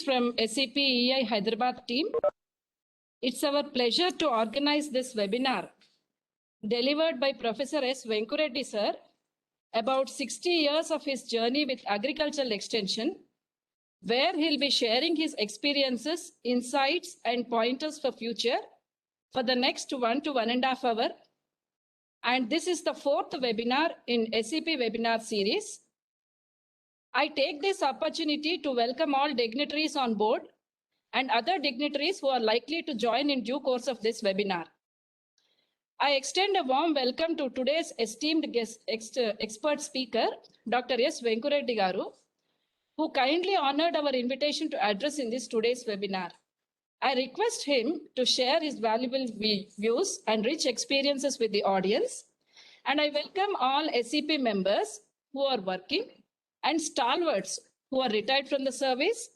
from SEP EI Hyderabad team. It's our pleasure to organize this webinar delivered by Professor S.Venku Reddy sir about 60 years of his journey with agricultural extension, where he'll be sharing his experiences, insights and pointers for future for the next 1 to 1.5 hours. And this is the 4th webinar in SEP webinar series. I take this opportunity to welcome all dignitaries on board and other dignitaries who are likely to join in due course of this webinar. I extend a warm welcome to today's esteemed guest expert speaker, Dr. S.Venku Reddy garu, who kindly honored our invitation to address in this today's webinar. I request him to share his valuable views and rich experiences with the audience. And I welcome all SEP members who are working and stalwarts who are retired from the service,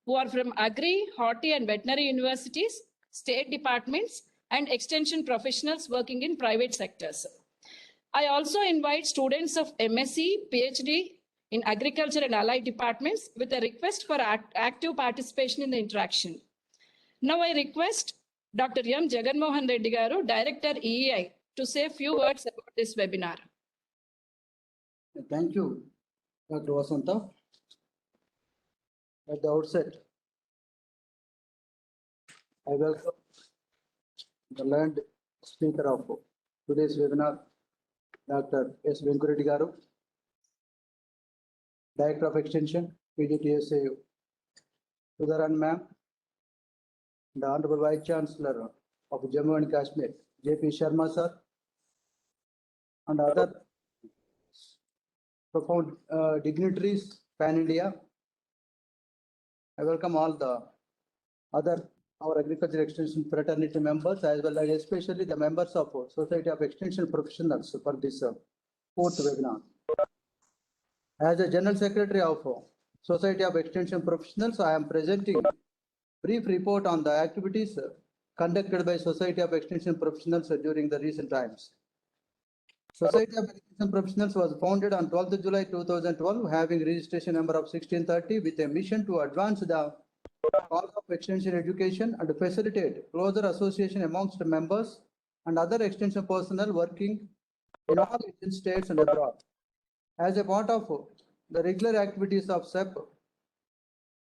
who are from agri, horti and veterinary universities, state departments, and extension professionals working in private sectors. I also invite students of MSc, PhD in agriculture and allied departments with a request for active participation in the interaction. Now I request Dr. M. Jaganmohan Reddy garu, Director EEI, to say a few words about this webinar. Thank you, Dr. Vasanta. At the outset, I welcome the learned speaker of today's webinar, Dr. S.Venku Reddy garu, Director of Extension, PRDIS, Sudharan ma'am, the Honorable Vice Chancellor of Jammu and Kashmir, J.P. Sharma sir, and other profound dignitaries pan-India. I welcome all the other our agriculture extension fraternity members, as well as especially the members of Society of Extension Professionals for this 4th webinar. As a General Secretary of Society of Extension Professionals, I am presenting a brief report on the activities conducted by Society of Extension Professionals during the recent times. Society of Extension Professionals was founded on 12th July 2012, having registration number of 1630 with a mission to advance the cause of extension education and facilitate closer association amongst members and other extension personnel working in all Indian states and abroad. As a part of the regular activities of SEP,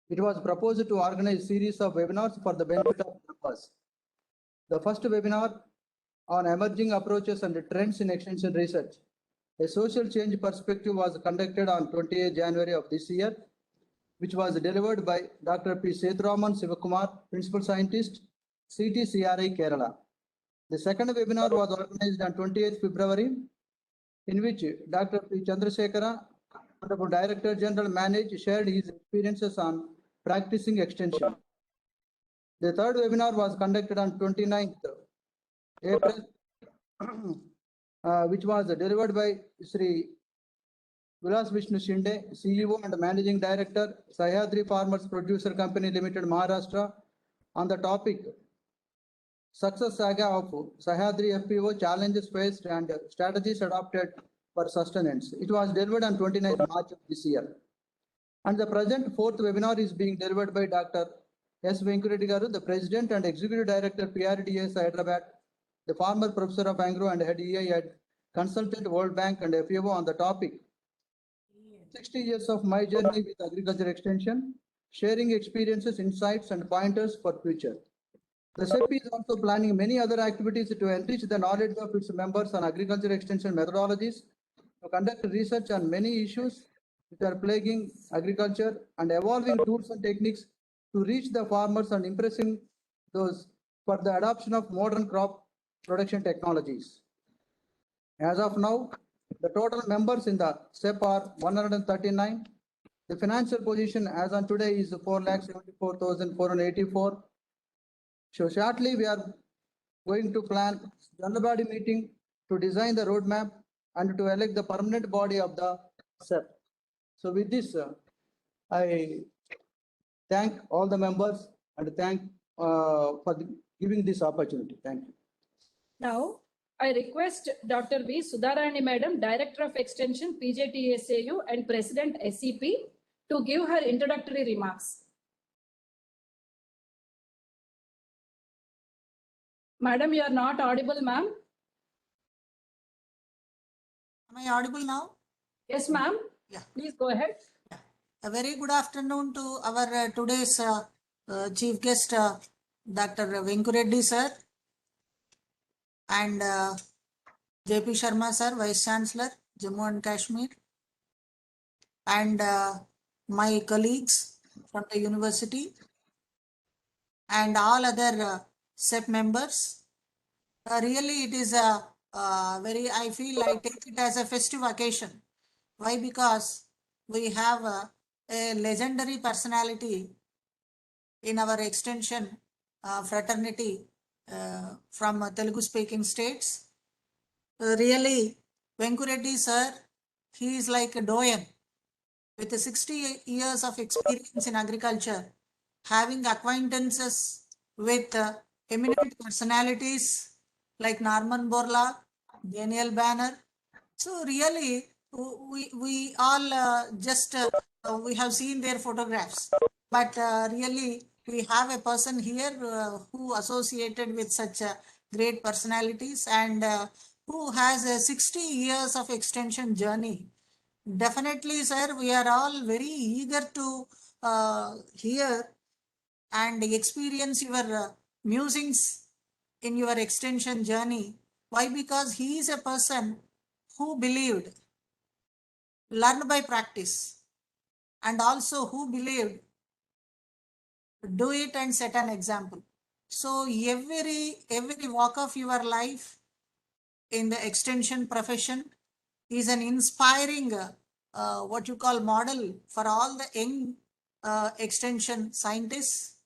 it was proposed to organize a series of webinars for the benefit of members. The first webinar on emerging approaches and trends in extension research, a social change perspective, was conducted on 28 January of this year, which was delivered by Dr. P. Sethuraman Sivakumar, Principal Scientist, CTCRI, Kerala. The second webinar was organized on 28th February, in which Dr. P. Chandrasekhara, Honorable Director General Manage, shared his experiences on practicing extension. The third webinar was conducted on 29th April, which was delivered by Sri Vilas Vishnu Shinde, CEO and Managing Director, Sahyadri Farmers Producer Company Limited, Maharashtra, on the topic Success Saga of Sahyadri FPO, Challenges Faced and Strategies Adopted for Sustenance. It was delivered on 29th March of this year. And the present 4th webinar is being delivered by Dr. S.Venku Reddy garu, the President and Executive Director, PRDIS, Hyderabad, the former Professor of Agro and Head EI at Consultant World Bank and FAO, on the topic 60 years of my journey with agriculture extension, sharing experiences, insights and pointers for future. The SEP is also planning many other activities to enrich the knowledge of its members on agriculture extension methodologies, to conduct research on many issues which are plaguing agriculture, and evolving tools and techniques to reach the farmers and impressing those for the adoption of modern crop production technologies. As of now, the total members in the SEP are 139. The financial position as on today is 4,74,484. So shortly we are going to plan general body meeting to design the roadmap and to elect the permanent body of the SEP. So with this, I thank all the members and thank for giving this opportunity. Thank you. Now, I request Dr. V. Sudharani Madam, Director of Extension, PJTSAU and President SEP, to give her introductory remarks. Madam, you are not audible, ma'am. Am I audible now? Yes, ma'am. Yeah. Please go ahead. Yeah. A very good afternoon to our today's chief guest, Dr. S.Venku Reddy sir, and J.P. Sharma sir, Vice Chancellor, Jammu and Kashmir, and my colleagues from the university, and all other SEP members. Really, it is a I feel I take it as a festive occasion. Why? Because we have a legendary personality in our extension fraternity from Telugu speaking states. Really, Venku Reddy sir, he is like a doyen with 60 years of experience in agriculture, having acquaintances with eminent personalities like Norman Borlaug, Daniel Banner. So really, we all we have seen their photographs, but really we have a person here who associated with such great personalities and who has a 60 years of extension journey. Definitely, sir, we are all very eager to hear and experience your musings in your extension journey. Why? Because he is a person who believed learn by practice and also who believed do it and set an example. So every walk of your life in the extension profession is an inspiring what you call model for all the young extension scientists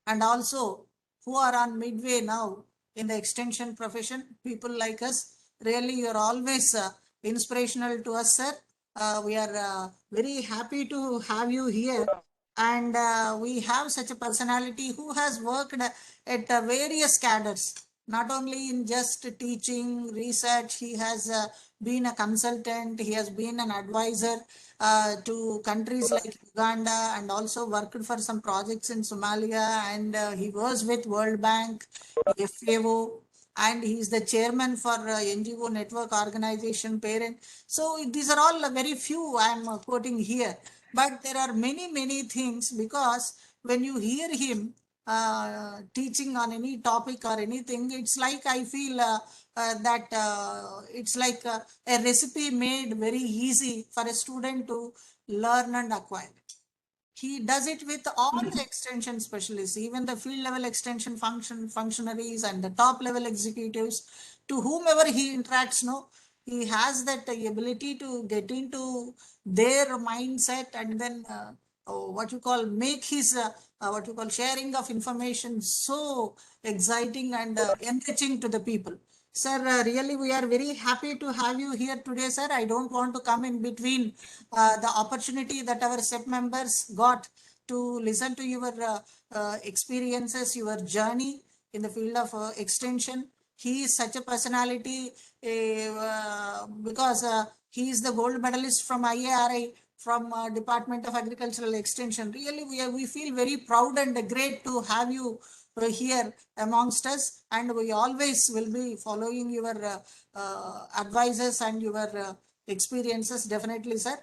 and also who are on midway now in the extension profession. People like us, really you're always inspirational to us, sir. We are very happy to have you here, and we have such a personality who has worked at various cadres, not only in just teaching, research. He has been a consultant, he has been an advisor to countries like Uganda, and also worked for some projects in Somalia, and he was with World Bank, FAO, and he is the chairman for NGO Network Organization Parent. So these are all very few I am quoting here, but there are many things, because when you hear him teaching on any topic or anything, it's like I feel that it's like a recipe made very easy for a student to learn and acquire. He does it with all the extension specialists, even the field level extension functionaries and the top level executives, to whomever he interacts. No, he has that ability to get into their mindset and then what you call make his what you call sharing of information so exciting and enriching to the people. Sir, really we are very happy to have you here today, sir. I don't want to come in between the opportunity that our SEP members got to listen to your experiences, your journey in the field of extension. He is such a personality because he is the gold medalist from IARI, from Department of Agricultural Extension. Really, we feel very proud and great to have you here amongst us, and we always will be following your advices and your experiences, definitely, sir.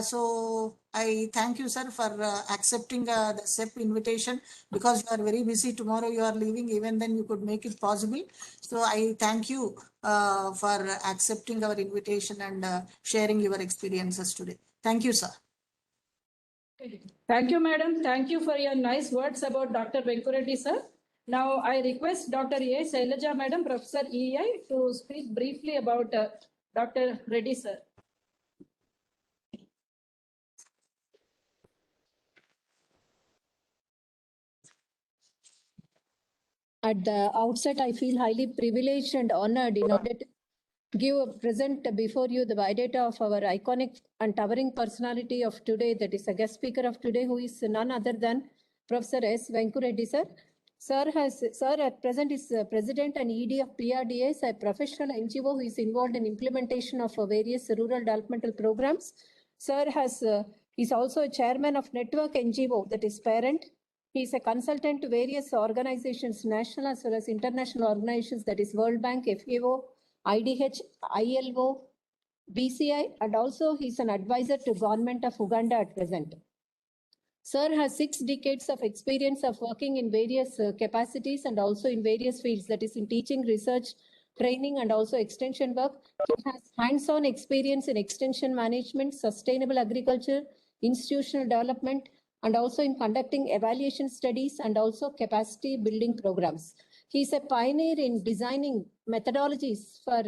So I thank you, sir, for accepting the SEP invitation, because you are very busy. Tomorrow you are leaving, even then you could make it possible. So I thank you for accepting our invitation and sharing your experiences today. Thank you, sir. Thank you, madam. Thank you for your nice words about Dr. Venku Reddy, sir. Now I request Dr. A. Shailaja, madam, Professor EI, to speak briefly about Dr. Reddy, sir. At the outset, I feel highly privileged and honored in order to present before you the biodata of our iconic and towering personality of today, that is a guest speaker of today, who is none other than Professor S.Venku Reddy, sir. Sir at present is President and ED of PRDIS, a professional NGO who is involved in implementation of various rural developmental programs. Sir is also a chairman of Network NGO, that is Parent, He is a consultant to various organizations, national as well as international organizations, that is World Bank, FAO, IDH, ILO, BCI, and also he is an advisor to government of Uganda at present. Sir has 6 decades of experience of working in various capacities and also in various fields, that is in teaching, research, training, and also extension work. He has hands-on experience in extension management, sustainable agriculture, institutional development, and also in conducting evaluation studies and also capacity building programs. He is a pioneer in designing methodologies for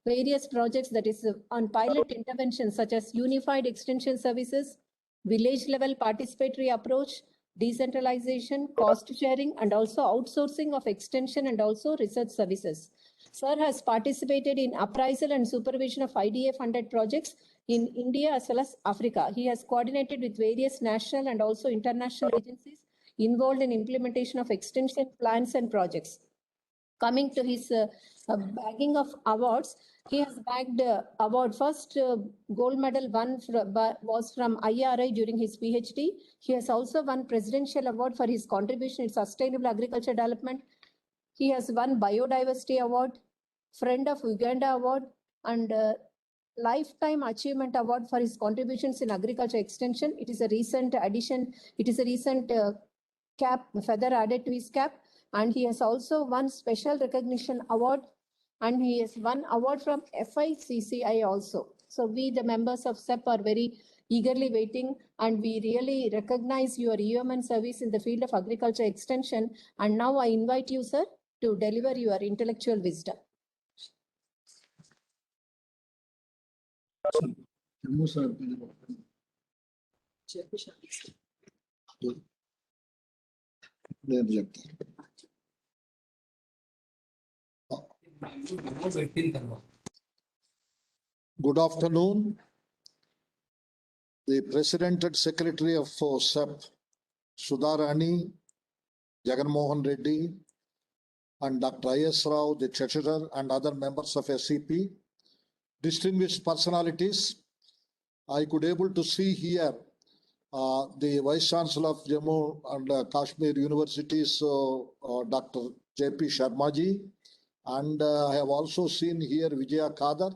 various projects, that is on pilot interventions such as unified extension services, village level participatory approach, decentralization, cost sharing, and also outsourcing of extension and also research services. Sir has participated in appraisal and supervision of IDA funded projects in India as well as Africa. He has coordinated with various national and also international agencies involved in implementation of extension plans and projects. Coming to his bagging of awards, he has bagged award. First gold medal was from IRI during his PhD. He has also won Presidential Award for his contribution in sustainable agriculture development. He has won Biodiversity Award, Friend of Uganda Award, and Lifetime Achievement Award for his contributions in agriculture extension. It is a recent addition. It is a recent cap, feather added to his cap. And he has also won Special Recognition Award, and he has won award from FICCI also. So we, the members of SEP, are very eagerly waiting, and we really recognize your yeoman service in the field of agriculture extension. And now I invite you, sir, to deliver your intellectual wisdom. Good afternoon. The President and Secretary of SEP, Sudha Rani, Jagan Mohan Reddy, and Dr. I.S. Rao, the Treasurer, and other members of SEP, distinguished personalities, I could able to see here the Vice Chancellor of Jammu and Kashmir Universities, Dr. J.P. Sharmaji, and I have also seen here Vijaya Kadar,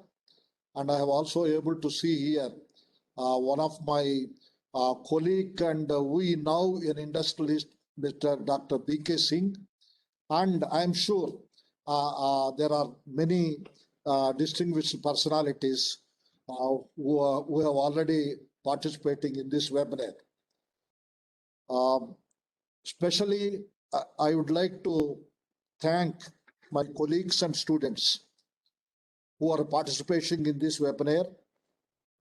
and I have also able to see here one of my colleague and we now an industrialist, Mr. Dr. B.K. Singh, and I am sure there are many distinguished personalities who have already participating in this webinar. Especially, I would like to thank my colleagues and students who are participating in this webinar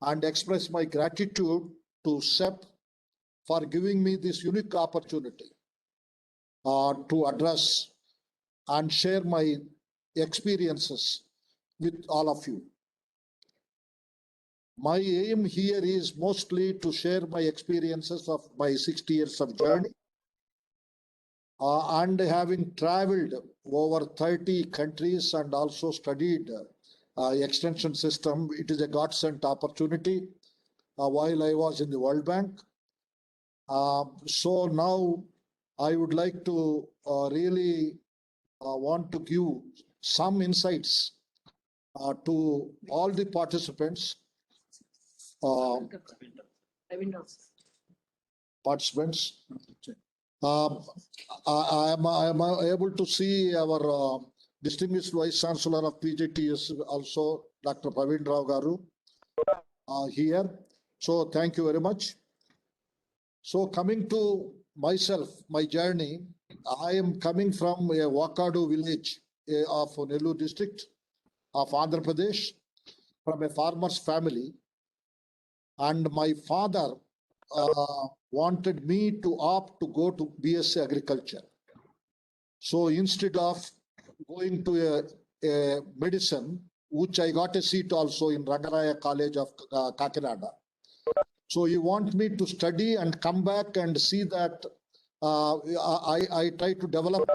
and express my gratitude to SEP for giving me this unique opportunity to address and share my experiences with all of you. My aim here is mostly to share my experiences of my 60 years of journey and having traveled over 30 countries and also studied extension system. It is a God-sent opportunity while I was in the World Bank. So now I would like to really want to give some insights to all the participants. I am able to see our distinguished Vice Chancellor of PJTS also, Dr. Praveen Rao Garu, here. So thank you very much. So coming to myself, my journey, I am coming from a Wakadu village of Nellore district of Andhra Pradesh, from a farmer's family. And my father wanted me to opt to go to BSc Agriculture. So instead of going to a medicine, which I got a seat also in Rangaraya College of Kakinada. So he want me to study and come back and see that I try to develop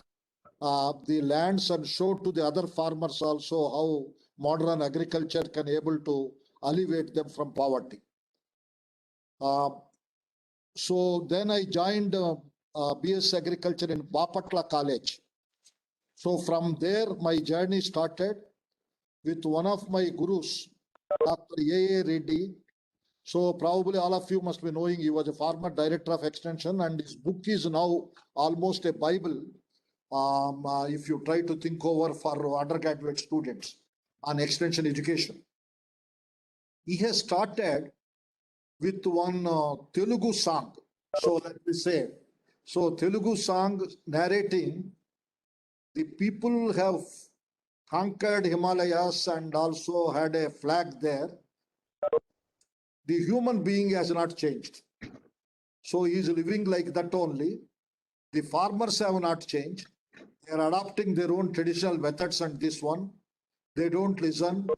the lands and show to the other farmers also how modern agriculture can able to alleviate them from poverty. So then I joined BS Agriculture in Bapatla College. So from there, my journey started with one of my gurus, Dr. A. Reddy. So probably all of you must be knowing he was a former director of extension, and his book is now almost a Bible. If you try to think over for undergraduate students on extension education. He has started with one Telugu song. So let me say, so Telugu song narrating the people have conquered Himalayas and also had a flag there. The human being has not changed. So he is living like that only. The farmers have not changed. They are adopting their own traditional methods, and this one, they don't listen.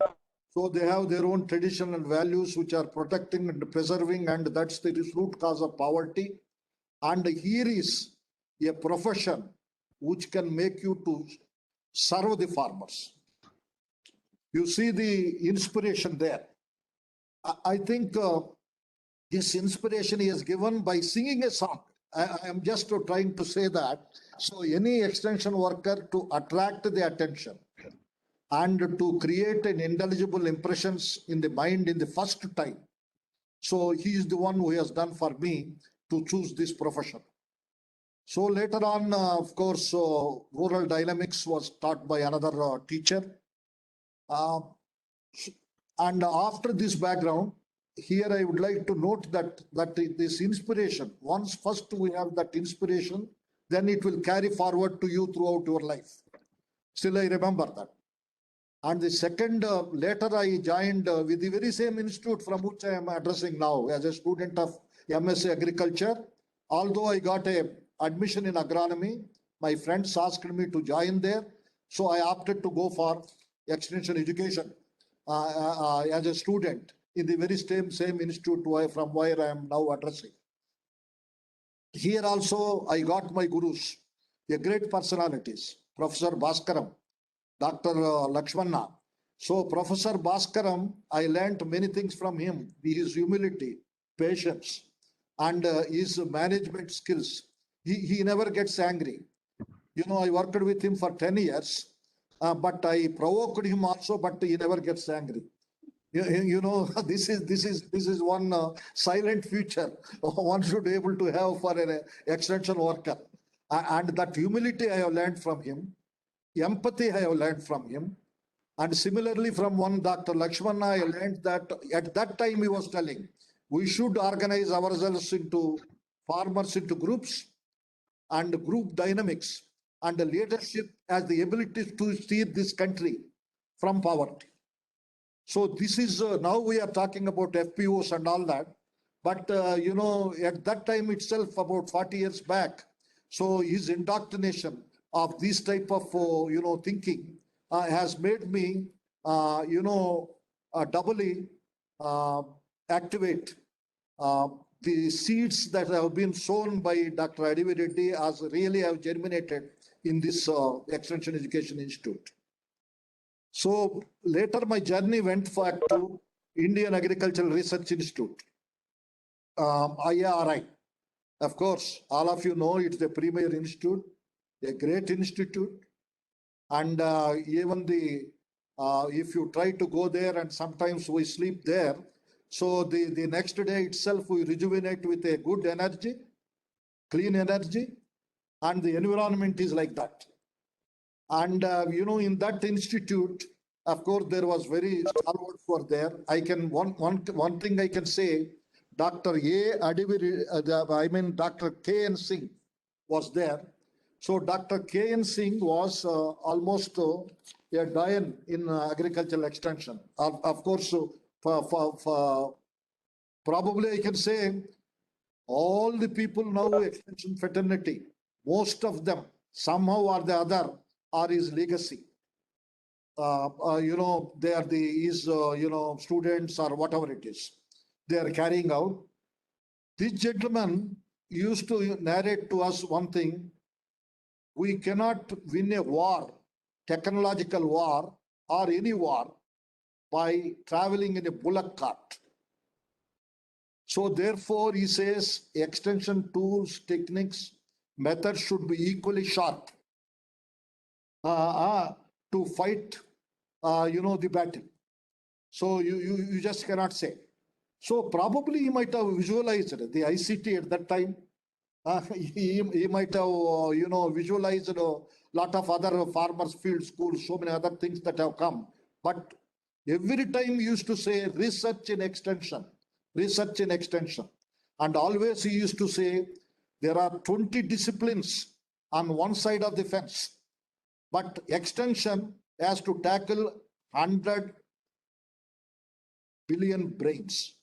So they have their own traditional values which are protecting and preserving, and that's the root cause of poverty. And here is a profession which can make you to serve the farmers. You see the inspiration there. I think this inspiration he has given by singing a song. I am just trying to say that. So any extension worker to attract the attention and to create an indelible impressions in the mind in the first time. So he is the one who has done for me to choose this profession. So later on, of course, rural dynamics was taught by another teacher. And after this background, here I would like to note that this inspiration, once first we have that inspiration, then it will carry forward to you throughout your life. Still, I remember that. And the second, later I joined with the very same institute from which I am addressing now as a student of MSc Agriculture. Although I got a admission in agronomy, my friends asked me to join there. So I opted to go for extension education as a student in the very same institute from where I am now addressing. Here also I got my gurus, a great personalities, Professor Bhaskaram, Dr. Lakshmana. So Professor Bhaskaram, I learned many things from him, his humility, patience, and his management skills. He never gets angry. You know, I worked with him for 10 years, but I provoked him also, but he never gets angry. You know, this is one silent feature one should be able to have for an extension worker. And that humility I have learned from him, empathy I have learned from him. And similarly from one Dr. Lakshmana, I learned that at that time he was telling, we should organize ourselves into farmers into groups and group dynamics, and the leadership has the ability to steer this country from poverty. So this is, now we are talking about FPOs and all that. But, you know, at that time itself, about 40 years back, so his indoctrination of this type of, you know, thinking has made me, you know, doubly activate the seeds that have been sown by Dr. Reddy as really have germinated in this Extension Education Institute. So later my journey went back to Indian Agricultural Research Institute, IARI. Of course, all of you know it's the premier institute, a great institute. And even the, if you try to go there and sometimes we sleep there, so the next day itself we rejuvenate with a good energy, clean energy, and the environment is like that. And you know, in that institute, of course, there was very stalwarts were there. I can one thing I can say, Dr. Dr. K.N. Singh was there. So Dr. K.N. Singh was almost a doyen in agricultural extension. Of course, probably I can say all the people now extension fraternity, most of them somehow or the other are his legacy. You know, they are his you know, students or whatever it is, they are carrying out. This gentleman used to narrate to us one thing: we cannot win a war, technological war or any war, by traveling in a bullock cart. So therefore, he says extension tools, techniques methods should be equally sharp to fight, the battle. So you just cannot say. So probably he might have visualized the ICT at that time. He might have, visualized a lot of other farmers' field schools, so many other things that have come. But every time he used to say research and extension, research and extension. And always he used to say there are 20 disciplines on one side of the fence, but extension has to tackle 100 billion brains.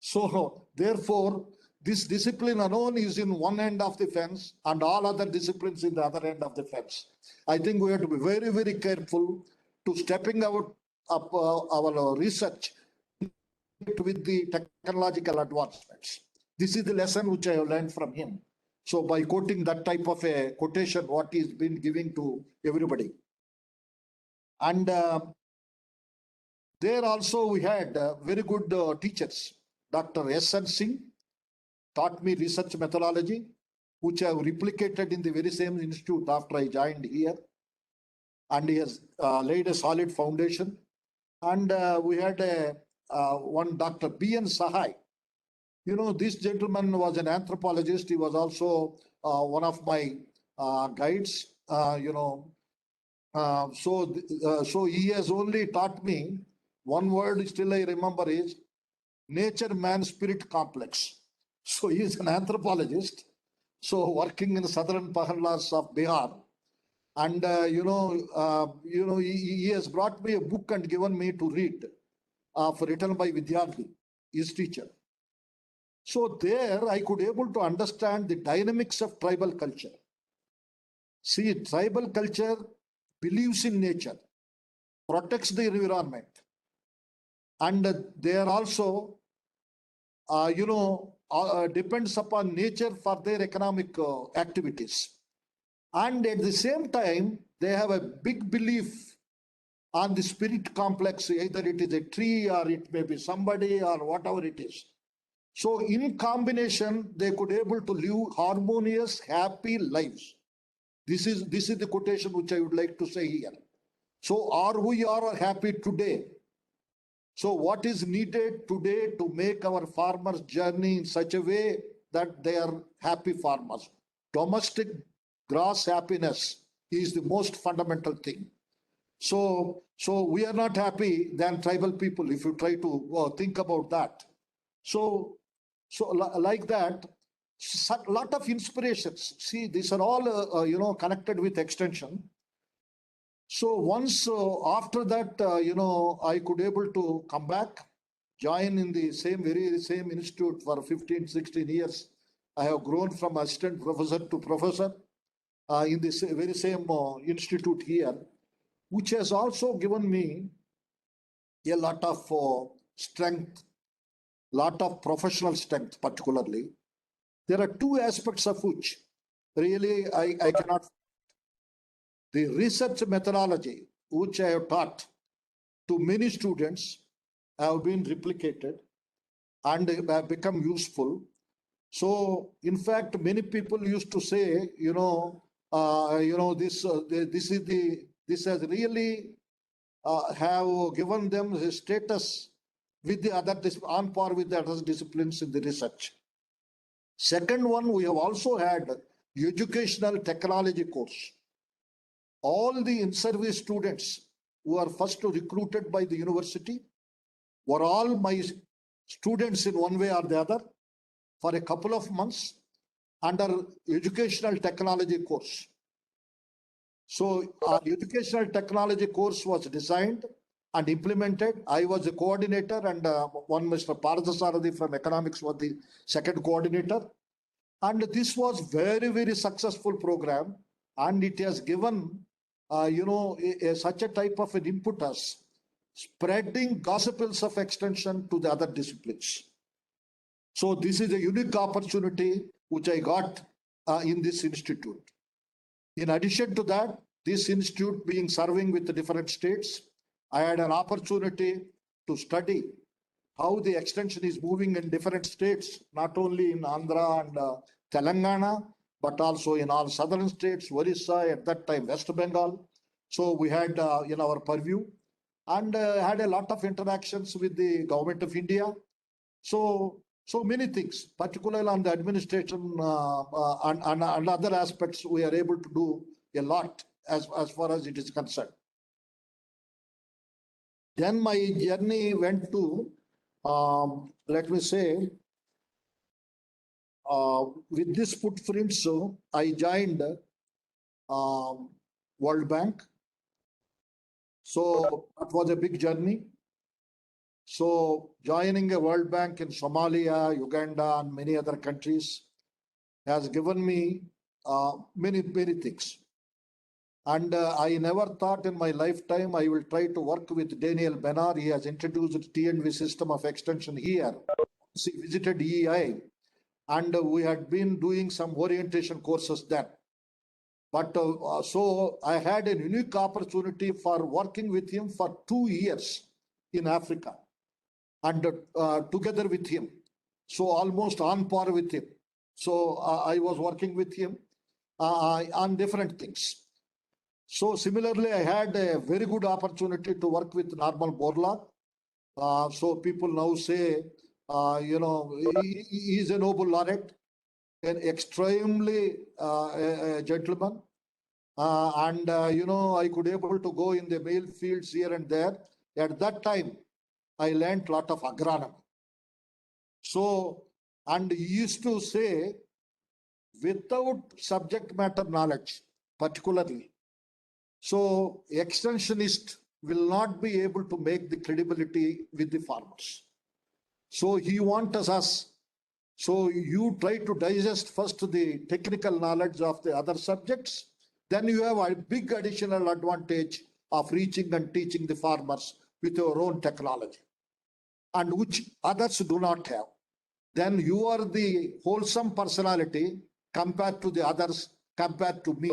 So therefore, this discipline alone is in one end of the fence and all other disciplines in the other end of the fence. I think we have to be very, very careful to stepping out of our research with the technological advancements. This is the lesson which I have learned from him. So by quoting that type of a quotation, what he's been giving to everybody. And there also we had very good teachers. Dr. S.N. Singh taught me research methodology, which I have replicated in the very same institute after I joined here. And he has laid a solid foundation. And we had one Dr. B.N. Sahai. This gentleman was an anthropologist. He was also one of my guides, so he has only taught me one word still I remember is nature man spirit complex. So he is an anthropologist, so working in the southern Pahalas of Bihar. And he has brought me a book and given me to read, written by Vidyarthi, his teacher. So there I could able to understand the dynamics of tribal culture. See, tribal culture believes in nature, protects the environment, and they are also, depends upon nature for their economic activities. And at the same time, they have a big belief on the spirit complex, either it is a tree or it may be somebody or whatever it is. So in combination, they could able to live harmonious, happy lives. This is the quotation which I would like to say here. So are we happy today? So what is needed today to make our farmers journey in such a way that they are happy farmers? Domestic gross happiness is the most fundamental thing. So we are not happy than tribal people if you try to think about that. So like that, a lot of inspirations. See, these are all, connected with extension. So once after that, I could able to come back, join in the very same institute for 15, 16 years. I have grown from assistant professor to professor in this very same institute here, which has also given me a lot of strength, lot of professional strength particularly. There are two aspects of which really I cannot. The research methodology, which I have taught to many students, have been replicated and have become useful. So, in fact, many people used to say, this has really have given them the status with the other on par with the other disciplines in the research. Second one, we have also had educational technology course. All the in-service students who are first recruited by the university were all my students in one way or the other for a couple of months under educational technology course. So our educational technology course was designed and implemented. I was the coordinator and one Mr. Paradasarathi from economics was the second coordinator. And this was very, very successful program. And it has given, such a type of an impetus, spreading gospels of extension to the other disciplines. So this is a unique opportunity which I got in this institute. In addition to that, this institute being serving with the different states, I had an opportunity to study how the extension is moving in different states, not only in Andhra and Telangana, but also in all southern states, Orissa, at that time, West Bengal. So we had in our purview and had a lot of interactions with the government of India. So many things, particularly on the administration and other aspects, we are able to do a lot as far as it is concerned. Then my journey went to, let me say, with this footprints, I joined World Bank. So that was a big journey. So joining a World Bank in Somalia, Uganda, and many other countries has given me many things. And I never thought in my lifetime I will try to work with Daniel Benar. He has introduced the TNV system of extension here. He visited EI, and we had been doing some orientation courses then. But so I had a unique opportunity for working with him for 2 years in Africa, and together with him. So almost on par with him. So I was working with him on different things. So similarly, I had a very good opportunity to work with Norman Borlaug. So people now say, he is a Nobel laureate, an extremely a gentleman. I could able to go in the mail fields here and there. At that time, I learned a lot of agronomy. So, and he used to say, without subject matter knowledge, particularly, so extensionist will not be able to make the credibility with the farmers. So he wants us, so you try to digest first the technical knowledge of the other subjects, then you have a big additional advantage of reaching and teaching the farmers with your own technology, and which others do not have. Then you are the wholesome personality compared to the others, compared to me.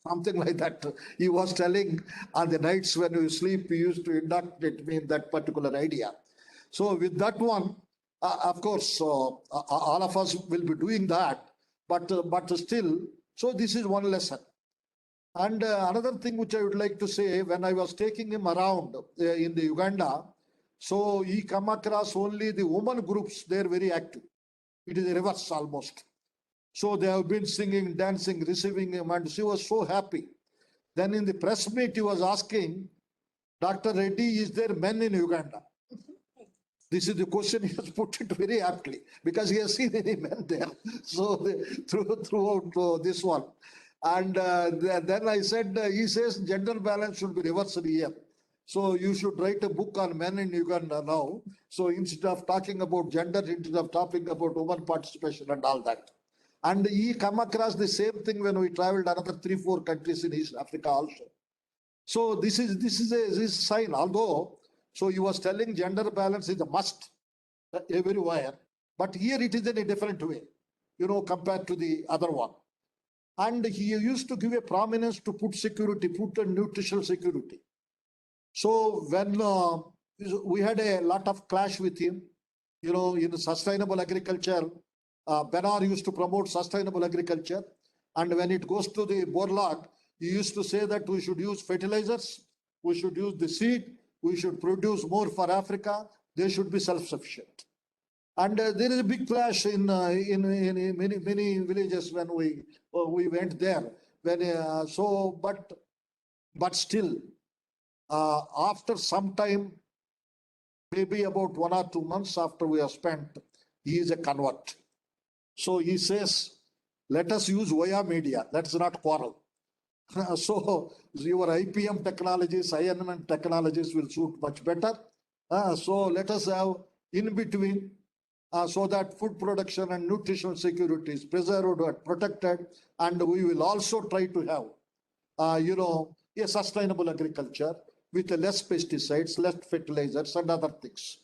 Something like that. He was telling on the nights when you sleep, he used to indoctrinate me in that particular idea. So with that one, of course, all of us will be doing that, but still, so this is one lesson. And another thing which I would like to say, when I was taking him around in the Uganda, so he come across only the women groups, they're very active. It is a reverse almost. So they have been singing, dancing, receiving him, and she was so happy. Then in the press meet, he was asking, Dr. Reddy, is there men in Uganda? This is the question he has put it very aptly, because he has seen any men there. So throughout this one. And then I said, he says gender balance should be reversed here. So you should write a book on men in Uganda now. So instead of talking about gender, instead of talking about women participation and all that. And he come across the same thing when we traveled another 3-4 countries in East Africa also. So this is a sign, although, so he was telling gender balance is a must everywhere, but here it is in a different way, compared to the other one. And he used to give a prominence to food security, food and nutritional security. So when we had a lot of clash with him, in sustainable agriculture, Benar used to promote sustainable agriculture. And when it goes to the Borlaug, he used to say that we should use fertilizers, we should use the seed, we should produce more for Africa, they should be self-sufficient. And there is a big clash in many villages when we went there. But still, after some time, maybe about 1 or 2 months after we have spent, he is a convert. So he says, let us use via media, let's not quarrel. So your IPM technologies, INM technologies will suit much better. So let us have in between, so that food production and nutritional security is preserved and protected. And we will also try to have, a sustainable agriculture with less pesticides, less fertilizers and other things.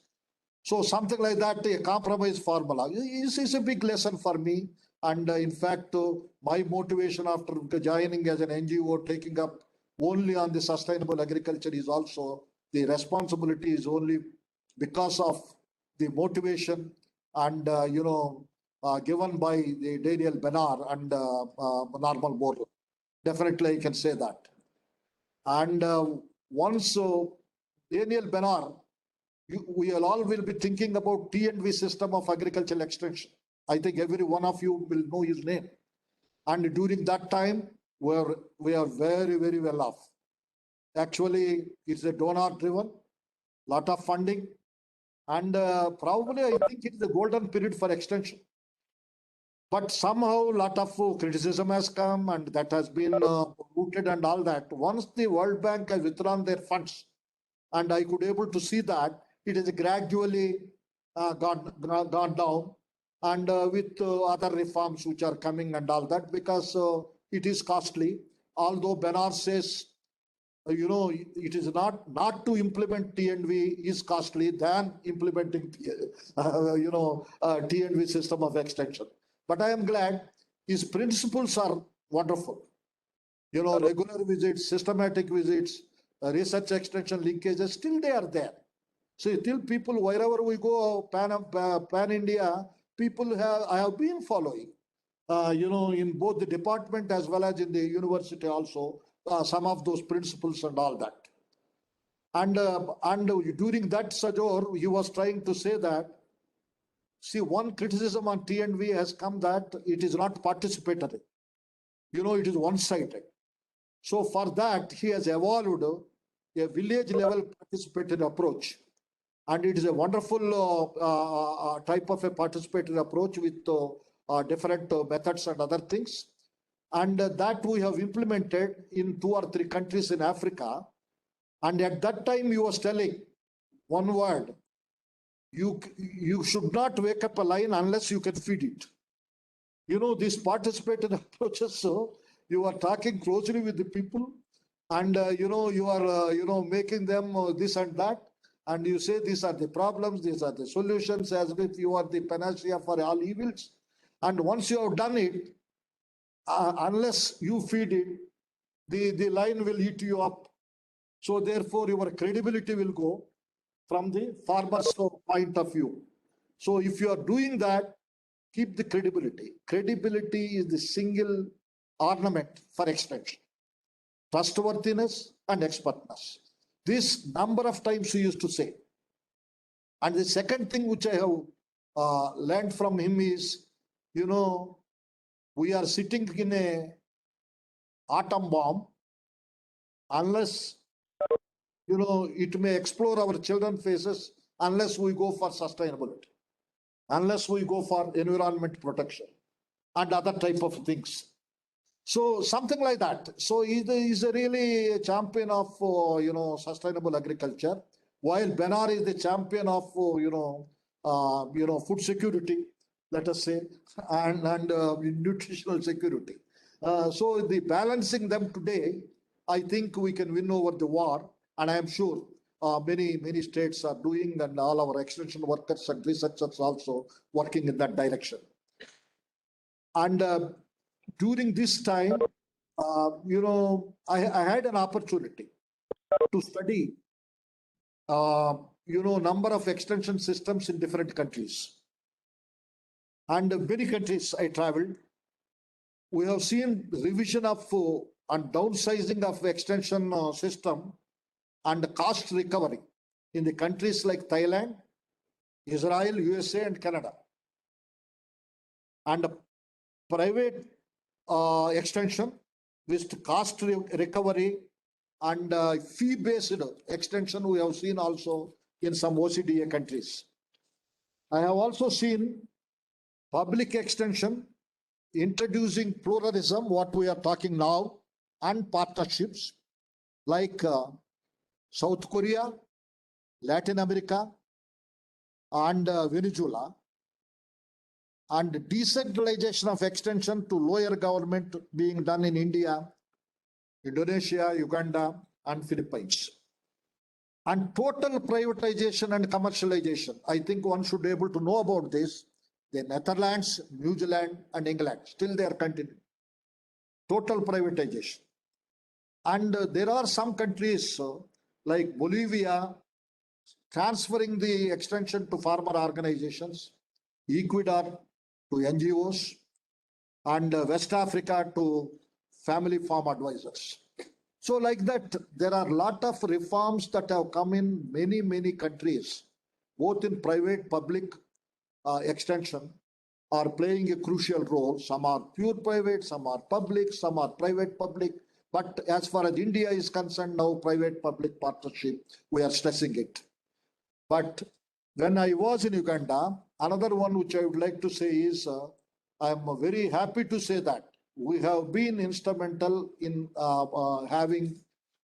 So something like that, a compromise formula is a big lesson for me. And in fact, my motivation after joining as an NGO, taking up only on the sustainable agriculture is also, the responsibility is only because of the motivation and, given by the Daniel Benar and Normal Borla. Definitely, I can say that. And once Daniel Benar, we all will be thinking about T&V system of agricultural extension. I think every one of you will know his name. And during that time, we are very, very well off. Actually, it's a donor driven, lot of funding, and probably I think it's the golden period for extension. But somehow lot of criticism has come, and that has been rooted and all that. Once the World Bank has withdrawn their funds, and I could able to see that it has gradually gone down, and with other reforms which are coming and all that, because it is costly. Although Benar says, it is not to implement T&V is costly than implementing, T&V system of extension. But I am glad his principles are wonderful. Regular visits, systematic visits, research extension linkages, still they are there. So till people, wherever we go, pan India, I have been following, in both the department as well as in the university also, some of those principles and all that. And during that Sajor, he was trying to say that, see, one criticism on T&V has come that it is not participatory. It is one-sided. So for that, he has evolved a village level participatory approach. And it is a wonderful type of a participatory approach with different methods and other things. And that we have implemented in 2 or 3 countries in Africa. And at that time, he was telling one word: you should not wake up a lion unless you can feed it. These participatory approaches, so you are talking closely with the people, and you are making them this and that, and you say these are the problems, these are the solutions, as if you are the panacea for all evils. And once you have done it, unless you feed it, the lion will eat you up. So therefore, your credibility will go from the farmer's point of view. So if you are doing that, keep the credibility. Credibility is the single ornament for extension. Trustworthiness and expertness. This number of times he used to say. And the second thing which I have learned from him is, we are sitting in a atom bomb. Unless, it may explore our children's faces, unless we go for sustainability, unless we go for environment protection and other type of things. So something like that. So he's a really champion of, sustainable agriculture, while Benar is the champion of, food security, let us say, and nutritional security. So the balancing them today, I think we can win over the war, and I am sure many states are doing, and all our extension workers and researchers also working in that direction. And during this time, I had an opportunity to study, number of extension systems in different countries. And many countries I traveled, we have seen revision of and downsizing of extension system and cost recovery in the countries like Thailand, Israel, USA, and Canada. And private extension with cost recovery and fee-based extension we have seen also in some OCDA countries. I have also seen public extension introducing pluralism, what we are talking now, and partnerships like South Korea, Latin America, and Venezuela, and decentralization of extension to lower government being done in India, Indonesia, Uganda, and Philippines. And total privatization and commercialization. I think one should be able to know about this. The Netherlands, New Zealand, and England, still they are continuing. Total privatization. And there are some countries like Bolivia transferring the extension to farmer organizations, Ecuador, to NGOs, and West Africa to family farm advisors. So like that, there are a lot of reforms that have come in many, many countries, both in private, public extension, are playing a crucial role. Some are pure private, some are public, some are private public. But as far as India is concerned, now private public partnership, we are stressing it. But when I was in Uganda, another one which I would like to say is, I am very happy to say that we have been instrumental in having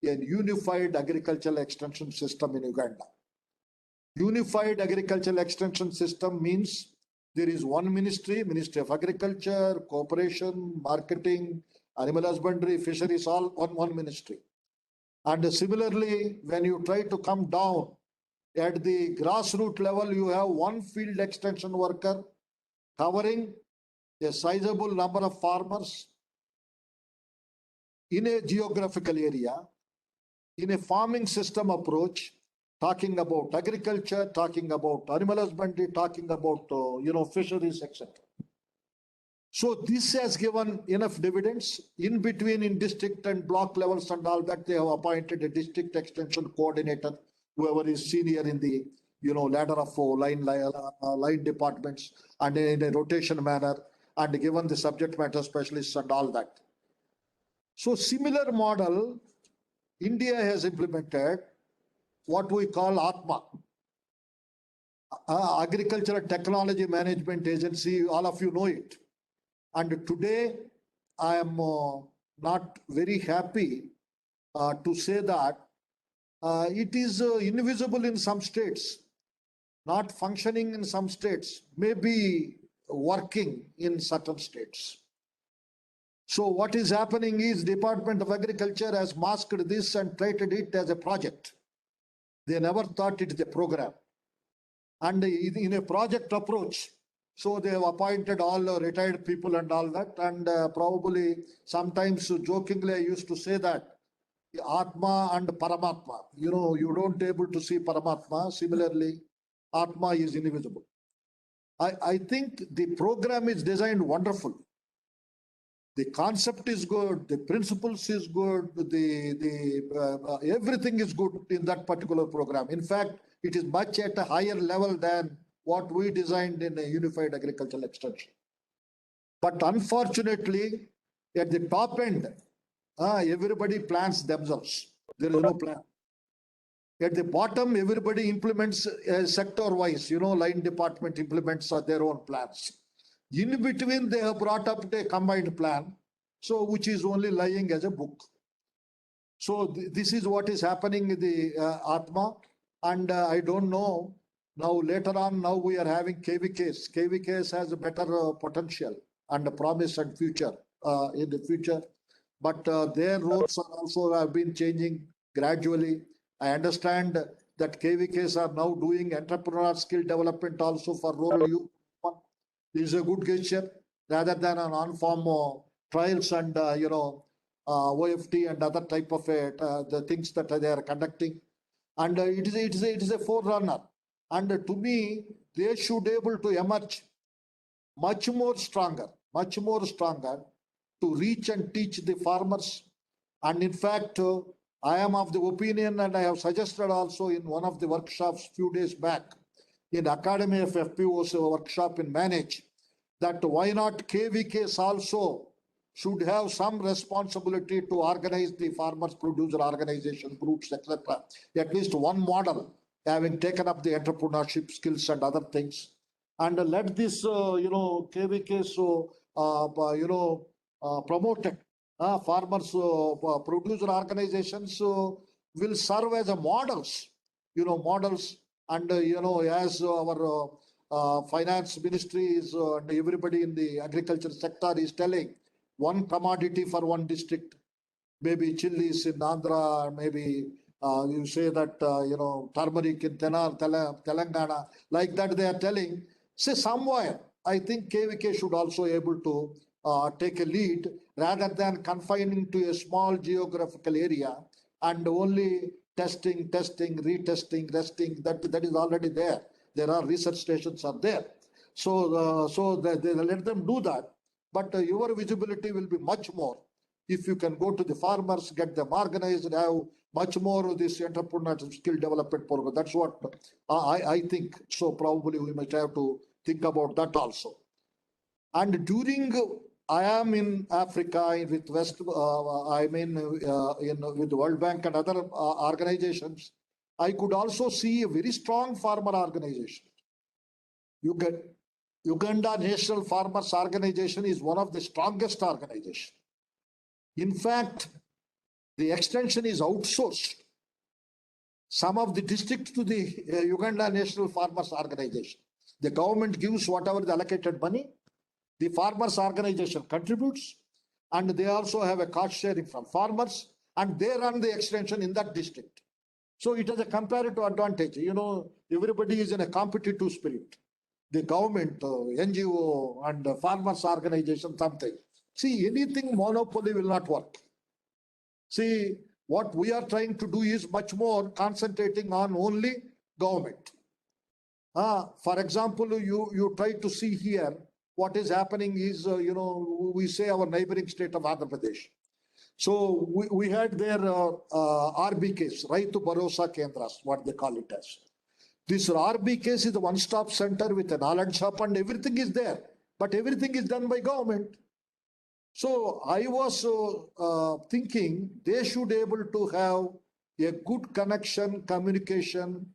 a unified agricultural extension system in Uganda. Unified agricultural extension system means there is one ministry, Ministry of Agriculture, Cooperation, Marketing, Animal Husbandry, Fisheries, all on one ministry. And similarly, when you try to come down at the grassroots level, you have one field extension worker covering a sizable number of farmers in a geographical area, in a farming system approach, talking about agriculture, talking about animal husbandry, talking about fisheries, etc. So this has given enough dividends. In between, in district and block levels and all that, they have appointed a district extension coordinator, whoever is senior in the ladder of line departments, and in a rotation manner, and given the subject matter specialists and all that. So similar model India has implemented, what we call ATMA, Agricultural Technology Management Agency. All of you know it. And today I am not very happy to say that it is invisible in some states, not functioning in some states, maybe working in certain states. So what is happening is Department of Agriculture has masked this and treated it as a project. They never thought it is a program. And in a project approach, so they have appointed all retired people and all that. And probably sometimes jokingly I used to say that Atma and Paramatma, you don't able to see Paramatma. Similarly, Atma is invisible. I think the program is designed wonderfully. The concept is good, the principles is good, everything is good in that particular program. In fact, it is much at a higher level than what we designed in a unified agricultural extension. But unfortunately, at the top end, everybody plans themselves. There is no plan. At the bottom, everybody implements sector-wise. Line department implements their own plans. In between, they have brought up a combined plan, so which is only lying as a book. So this is what is happening in the Atma, and I don't know. Now later on, now we are having KVKs. KVKs has a better potential and promise and future in the future, but their roles are also have been changing gradually. I understand that KVKs are now doing entrepreneur skill development also for rural youth. This is a good gesture rather than an on-farm trials and OFT and other type of the things that they are conducting. And it is a forerunner. And to me, they should be able to emerge much more stronger to reach and teach the farmers. And in fact, I am of the opinion, and I have suggested also in one of the workshops few days back in Academy of FPO's workshop in Manage, that why not KVKs also should have some responsibility to organize the farmers, producer organization groups, etc. At least one model, having taken up the entrepreneurship skills and other things, and let this KVKs promoted farmers, producer organizations will serve as a models, and as our finance ministry is and everybody in the agriculture sector is telling, one commodity for one district, maybe chilies in Andhra, maybe you say that turmeric in Telangana, like that they are telling. Say somewhere, I think KVK should also able to take a lead rather than confining to a small geographical area and only testing, retesting, resting. That is already there. There are research stations are there. So they let them do that. But your visibility will be much more if you can go to the farmers, get them organized, have much more of this entrepreneurship skill development program. That's what I think. So probably we might have to think about that also. And during I am in Africa with West, with the World Bank and other organizations, I could also see a very strong farmer organization. Uganda National Farmers Organization is one of the strongest organizations. In fact, the extension is outsourced. Some of the districts to the Uganda National Farmers Organization. The government gives whatever the allocated money, the farmers organization contributes, and they also have a cost sharing from farmers, and they run the extension in that district. So it has a comparative advantage. You know, everybody is in a competitive spirit. The government, NGO, and farmers organization, something. See, anything monopoly will not work. See, what we are trying to do is much more concentrating on only government. For example, you try to see here, what is happening is, we say our neighboring state of Andhra Pradesh. So we had their RBKs, Raitu Bharosa Kendras, what they call it as. This RBKs is a one-stop center with a knowledge hub and everything is there, but everything is done by government. So I was thinking they should be able to have a good connection, communication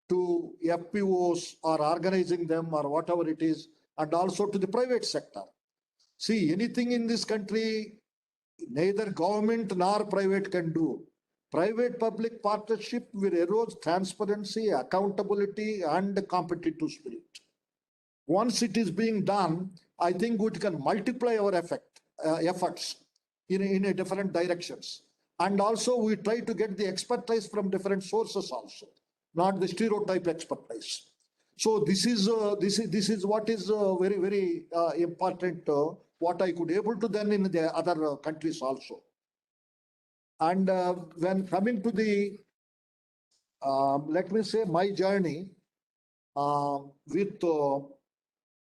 to FPOs or organizing them or whatever it is, and also to the private sector. See, anything in this country, neither government nor private can do. Private-public partnership will erode transparency, accountability, and competitive spirit. Once it is being done, I think it can multiply our efforts in a different directions. And also we try to get the expertise from different sources also, not the stereotype expertise. So this is what is very, very important, what I could able to then in the other countries also. And when coming to the, let me say my journey with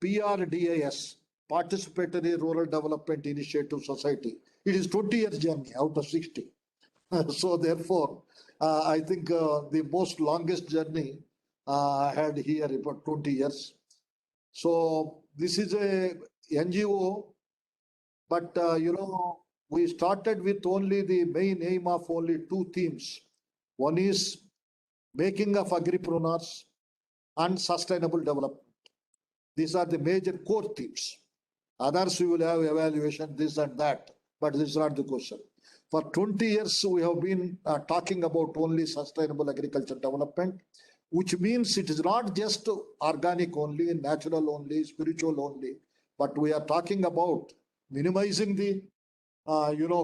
PRDIS, Participatory Rural Development Initiative Society, it is 20 years journey out of 60. So therefore, I think the most longest journey I had here about 20 years. So this is a NGO, but we started with only the main aim of only two themes. One is making of agripreneurs and sustainable development. These are the major core themes. Others we will have evaluation, this and that, but this is not the question. For 20 years, we have been talking about only sustainable agriculture development, which means it is not just organic only, natural only, spiritual only, but we are talking about minimizing the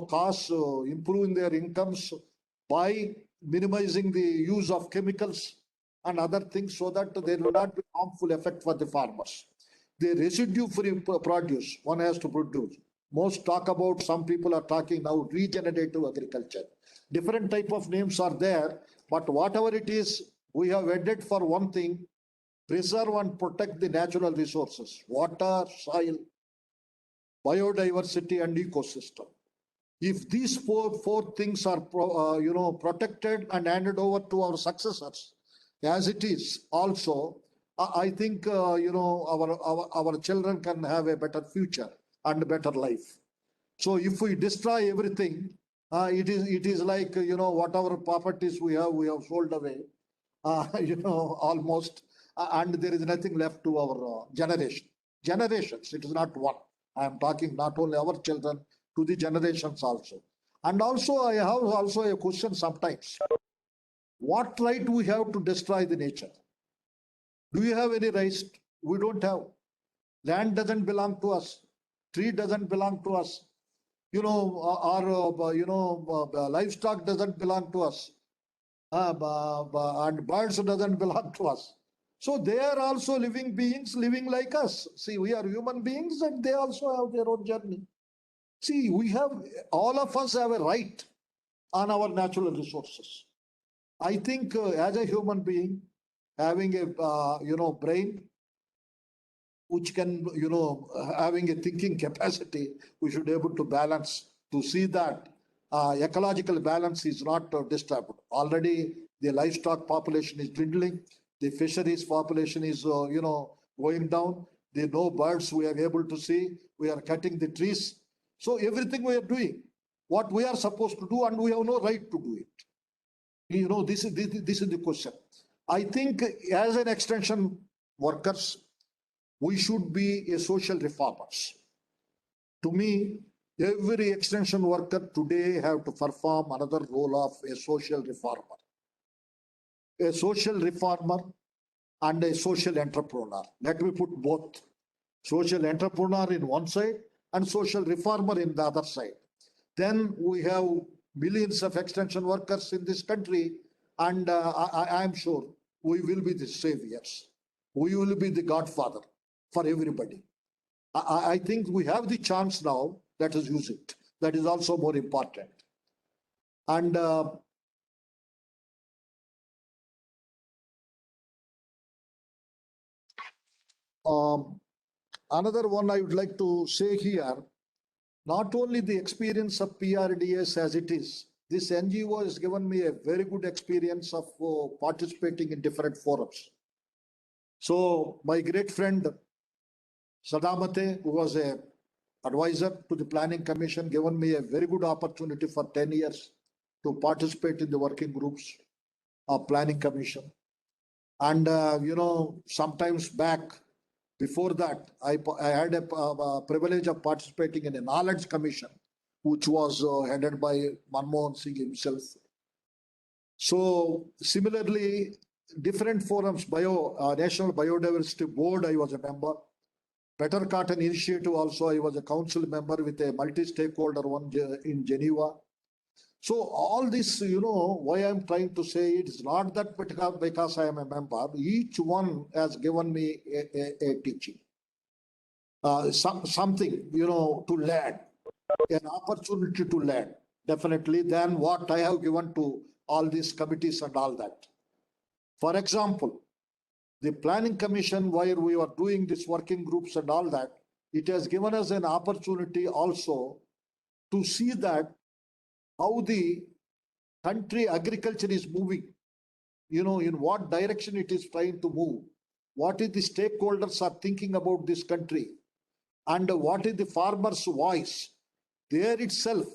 costs, improving their incomes by minimizing the use of chemicals and other things so that there will not be harmful effect for the farmers. The residue-free produce, one has to produce. Most talk about, some people are talking now regenerative agriculture. Different type of names are there, but whatever it is, we have wedded for one thing, preserve and protect the natural resources, water, soil, biodiversity and ecosystem. If these four things are protected and handed over to our successors, as it is also, I think our children can have a better future and a better life. So if we destroy everything, it is like whatever properties we have sold away, almost, and there is nothing left to our generations. It is not one. I am talking not only our children, to the generations also. And also I have also a question sometimes. What right do we have to destroy the nature? Do you have any rights? We don't have. Land doesn't belong to us. Tree doesn't belong to us. Livestock doesn't belong to us. And birds doesn't belong to us. So they are also living beings living like us. See, we are human beings and they also have their own journey. See, all of us have a right on our natural resources. I think as a human being, having a brain, which can, having a thinking capacity, we should be able to balance to see that ecological balance is not disturbed. Already the livestock population is dwindling. The fisheries population is, going down. The no birds we are able to see. We are cutting the trees. So everything we are doing, what we are supposed to do, and we have no right to do it. This is the question. I think as an extension workers, we should be a social reformers. To me, every extension worker today have to perform another role of a social reformer. A social reformer and a social entrepreneur. Let me put both. Social entrepreneur in one side and social reformer in the other side. Then we have millions of extension workers in this country, and I am sure we will be the saviors. We will be the godfather for everybody. I think we have the chance now. Let us use it. That is also more important. And another one I would like to say here, not only the experience of PRDIS as it is, this NGO has given me a very good experience of participating in different forums. So my great friend Sadamate, who was a advisor to the Planning Commission, given me a very good opportunity for 10 years to participate in the working groups of Planning Commission. And, sometimes back before that, I had a privilege of participating in a knowledge commission, which was headed by Manmohan Singh himself. So similarly, different forums, National Biodiversity Board, I was a member. Better Cotton Initiative also, I was a council member with a multi-stakeholder one in Geneva. So all this, why I'm trying to say it is not that because I am a member, each one has given me a teaching, something, to learn, an opportunity to learn, definitely, than what I have given to all these committees and all that. For example, the Planning Commission, where we were doing these working groups and all that, it has given us an opportunity also to see that how the country agriculture is moving, in what direction it is trying to move, what is the stakeholders are thinking about this country, and what is the farmer's voice. There itself,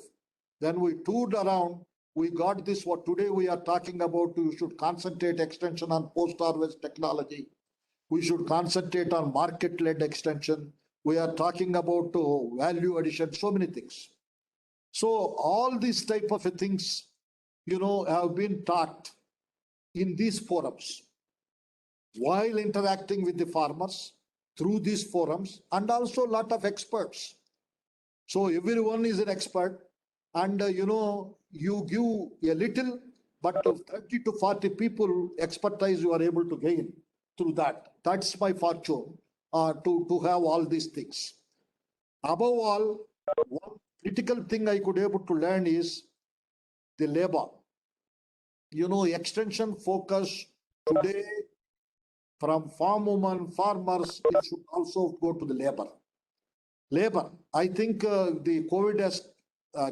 when we toured around, we got this, what today we are talking about, you should concentrate extension on post-harvest technology. We should concentrate on market-led extension. We are talking about value addition, so many things. So all these type of things, have been taught in these forums while interacting with the farmers through these forums, and also a lot of experts. So everyone is an expert, and you give a little, but 30 to 40 people expertise you are able to gain through that. That's my fortune, to have all these things. Above all, one critical thing I could able to learn is the labor. Extension focus today from farm women, farmers, it should also go to the labor. Labor, I think the COVID has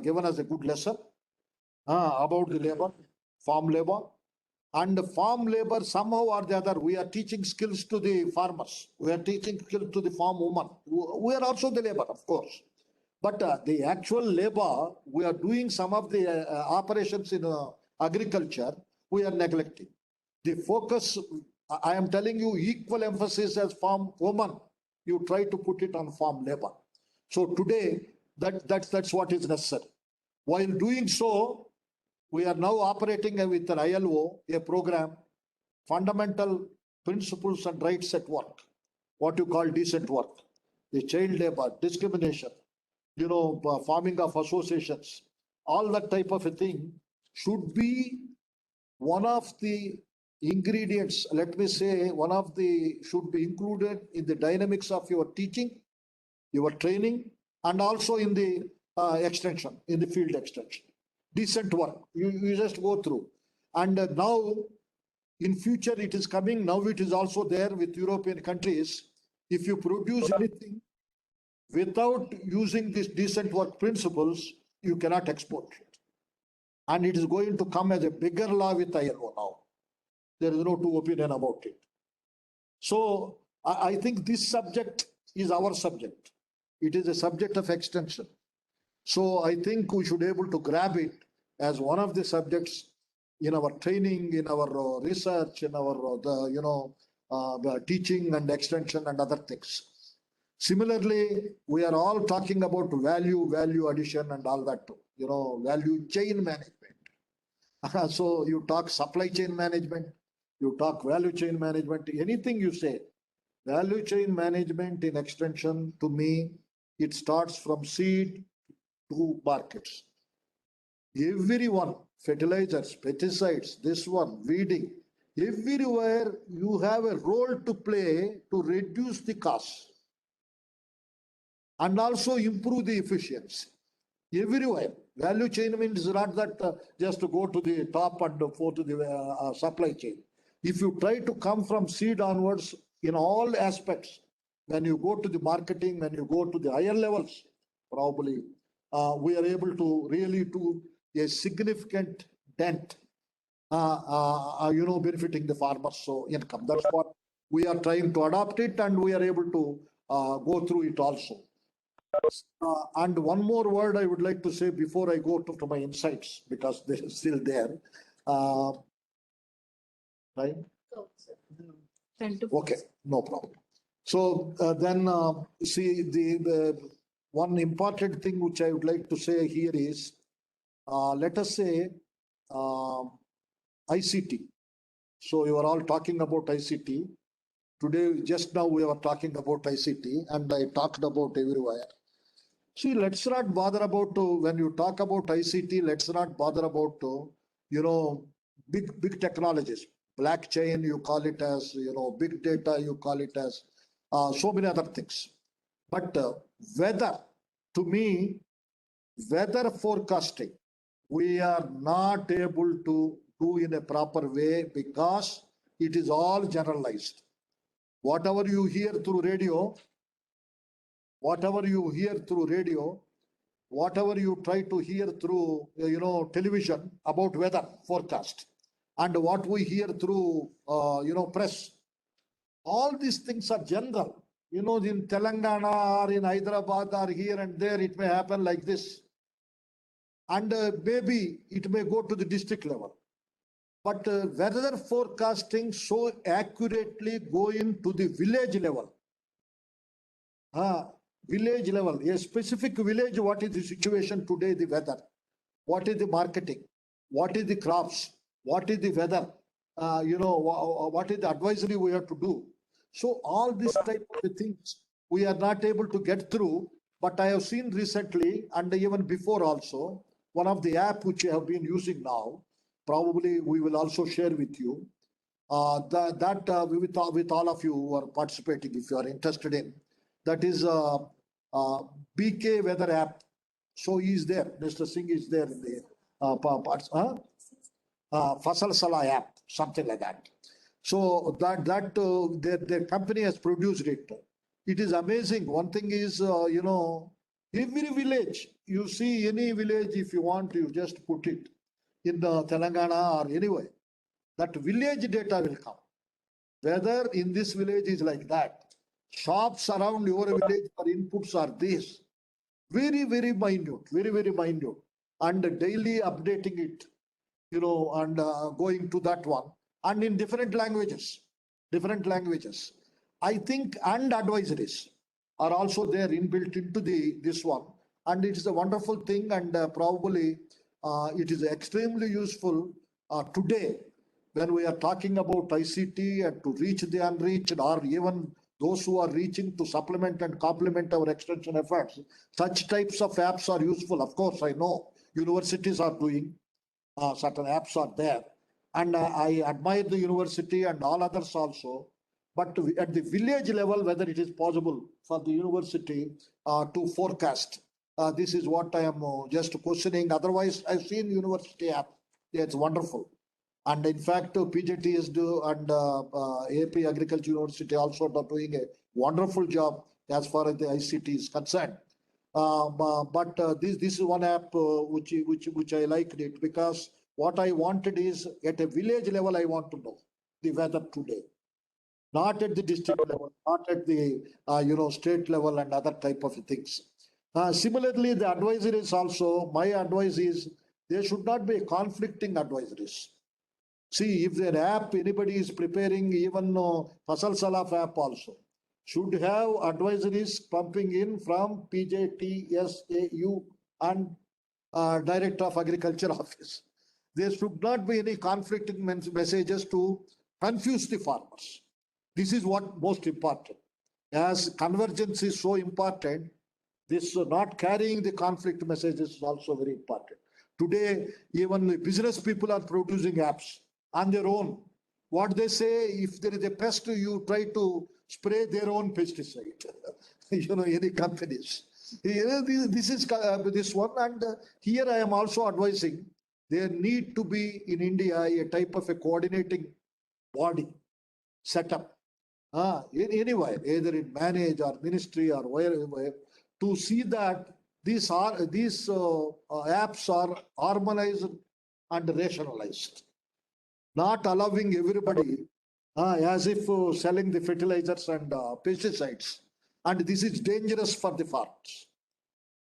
given us a good lesson about the labor, farm labor. And the farm labor, somehow or the other, we are teaching skills to the farmers. We are teaching skills to the farm women. We are also the labor, of course. But the actual labor, we are doing some of the operations in agriculture, we are neglecting. The focus, I am telling you, equal emphasis as farm woman, you try to put it on farm labor. So today, that's what is necessary. While doing so, we are now operating with an ILO, a program, Fundamental Principles and Rights at Work, what you call decent work, the child labor, discrimination, forming of associations, all that type of a thing should be one of the ingredients, let me say, should be included in the dynamics of your teaching, your training, and also in the extension, in the field extension. Decent work, you just go through. And now, in future, it is coming, now it is also there with European countries, If you produce anything without using these decent work principles, you cannot export it. And it is going to come as a bigger law with ILO now. There is no two opinion about it. So I think this subject is our subject. It is a subject of extension. So I think we should be able to grab it as one of the subjects in our training, in our research, in our the teaching and extension and other things. Similarly, we are all talking about value addition and all that, value chain management. So you talk supply chain management, you talk value chain management, anything you say, value chain management in extension, to me, it starts from seed to markets. Everyone, fertilizers, pesticides, this one, weeding, everywhere you have a role to play to reduce the costs and also improve the efficiency. Everywhere. Value chain means not that just to go to the top and go to the supply chain. If you try to come from seed onwards in all aspects, when you go to the marketing, when you go to the higher levels, probably we are able to really do a significant dent, benefiting the farmers. So income, that's what we are trying to adopt it, and we are able to go through it also. And one more word I would like to say before I go to my insights, because they're still there. Right? Okay, no problem. So then see the one important thing which I would like to say here is, let us say ICT. So you are all talking about ICT. Today, just now we were talking about ICT, and I talked about everywhere. See, let's not bother about, when you talk about ICT, let's not bother about, big technologies. Blockchain, you call it as, big data, you call it as so many other things. But weather, to me, weather forecasting, we are not able to do in a proper way because it is all generalized. Whatever you hear through radio, whatever you try to hear through, television about weather forecast, and what we hear through, press, all these things are general. In Telangana or in Hyderabad or here and there, it may happen like this. And maybe it may go to the district level. But weather forecasting so accurately going to the village level. Village level, a specific village, what is the situation today, the weather, what is the marketing, what is the crops, what is the weather, what is the advisory we have to do. So all these type of things we are not able to get through. But I have seen recently, and even before also, one of the app which we have been using now, probably we will also share with you, with all of you who are participating, if you are interested in. That is BK weather app. So he is there. Mr. Singh is there in the parts. Fasal Salah app, something like that. So their company has produced it. It is amazing. One thing is, every village, you see any village, if you want, you just put it in the Telangana or anywhere. That village data will come. Whether in this village is like that. Shops around your village or inputs are this. Very, very minute, very, very minute. And daily updating it, and going to that one. And in different languages. I think, and advisories are also there inbuilt into this one. And it is a wonderful thing, and probably it is extremely useful today when we are talking about ICT and to reach the unreached, or even those who are reaching to supplement and complement our extension efforts. Such types of apps are useful. Of course, I know universities are doing, certain apps are there. And I admire the university and all others also. But at the village level, whether it is possible for the university to forecast, this is what I am just questioning. Otherwise, I've seen university app. It's wonderful. And in fact, PJTS do, and AP Agriculture University also are doing a wonderful job as far as the ICT is concerned. This is one app which I liked it, because what I wanted is at a village level, I want to know the weather today, not at the district level, not at the state level and other type of things. Similarly, the advisories also, my advice is there should not be conflicting advisories. See, if an app anybody is preparing, even Fasal Salaf app also should have advisories pumping in from PJTSAU and Director of Agriculture Office. There should not be any conflicting messages to confuse the farmers. This is what most important. As convergence is so important, this not carrying the conflict messages is also very important. Today, even the business people are producing apps on their own. What they say, if there is a pest, you try to spray their own pesticide. Any companies. This is this one, and here I am also advising there need to be in India a type of a coordinating body set up. Anyway, either in manage or ministry or wherever, to see that these apps are harmonized and rationalized, not allowing everybody as if selling the fertilizers and pesticides. And this is dangerous for the farmers.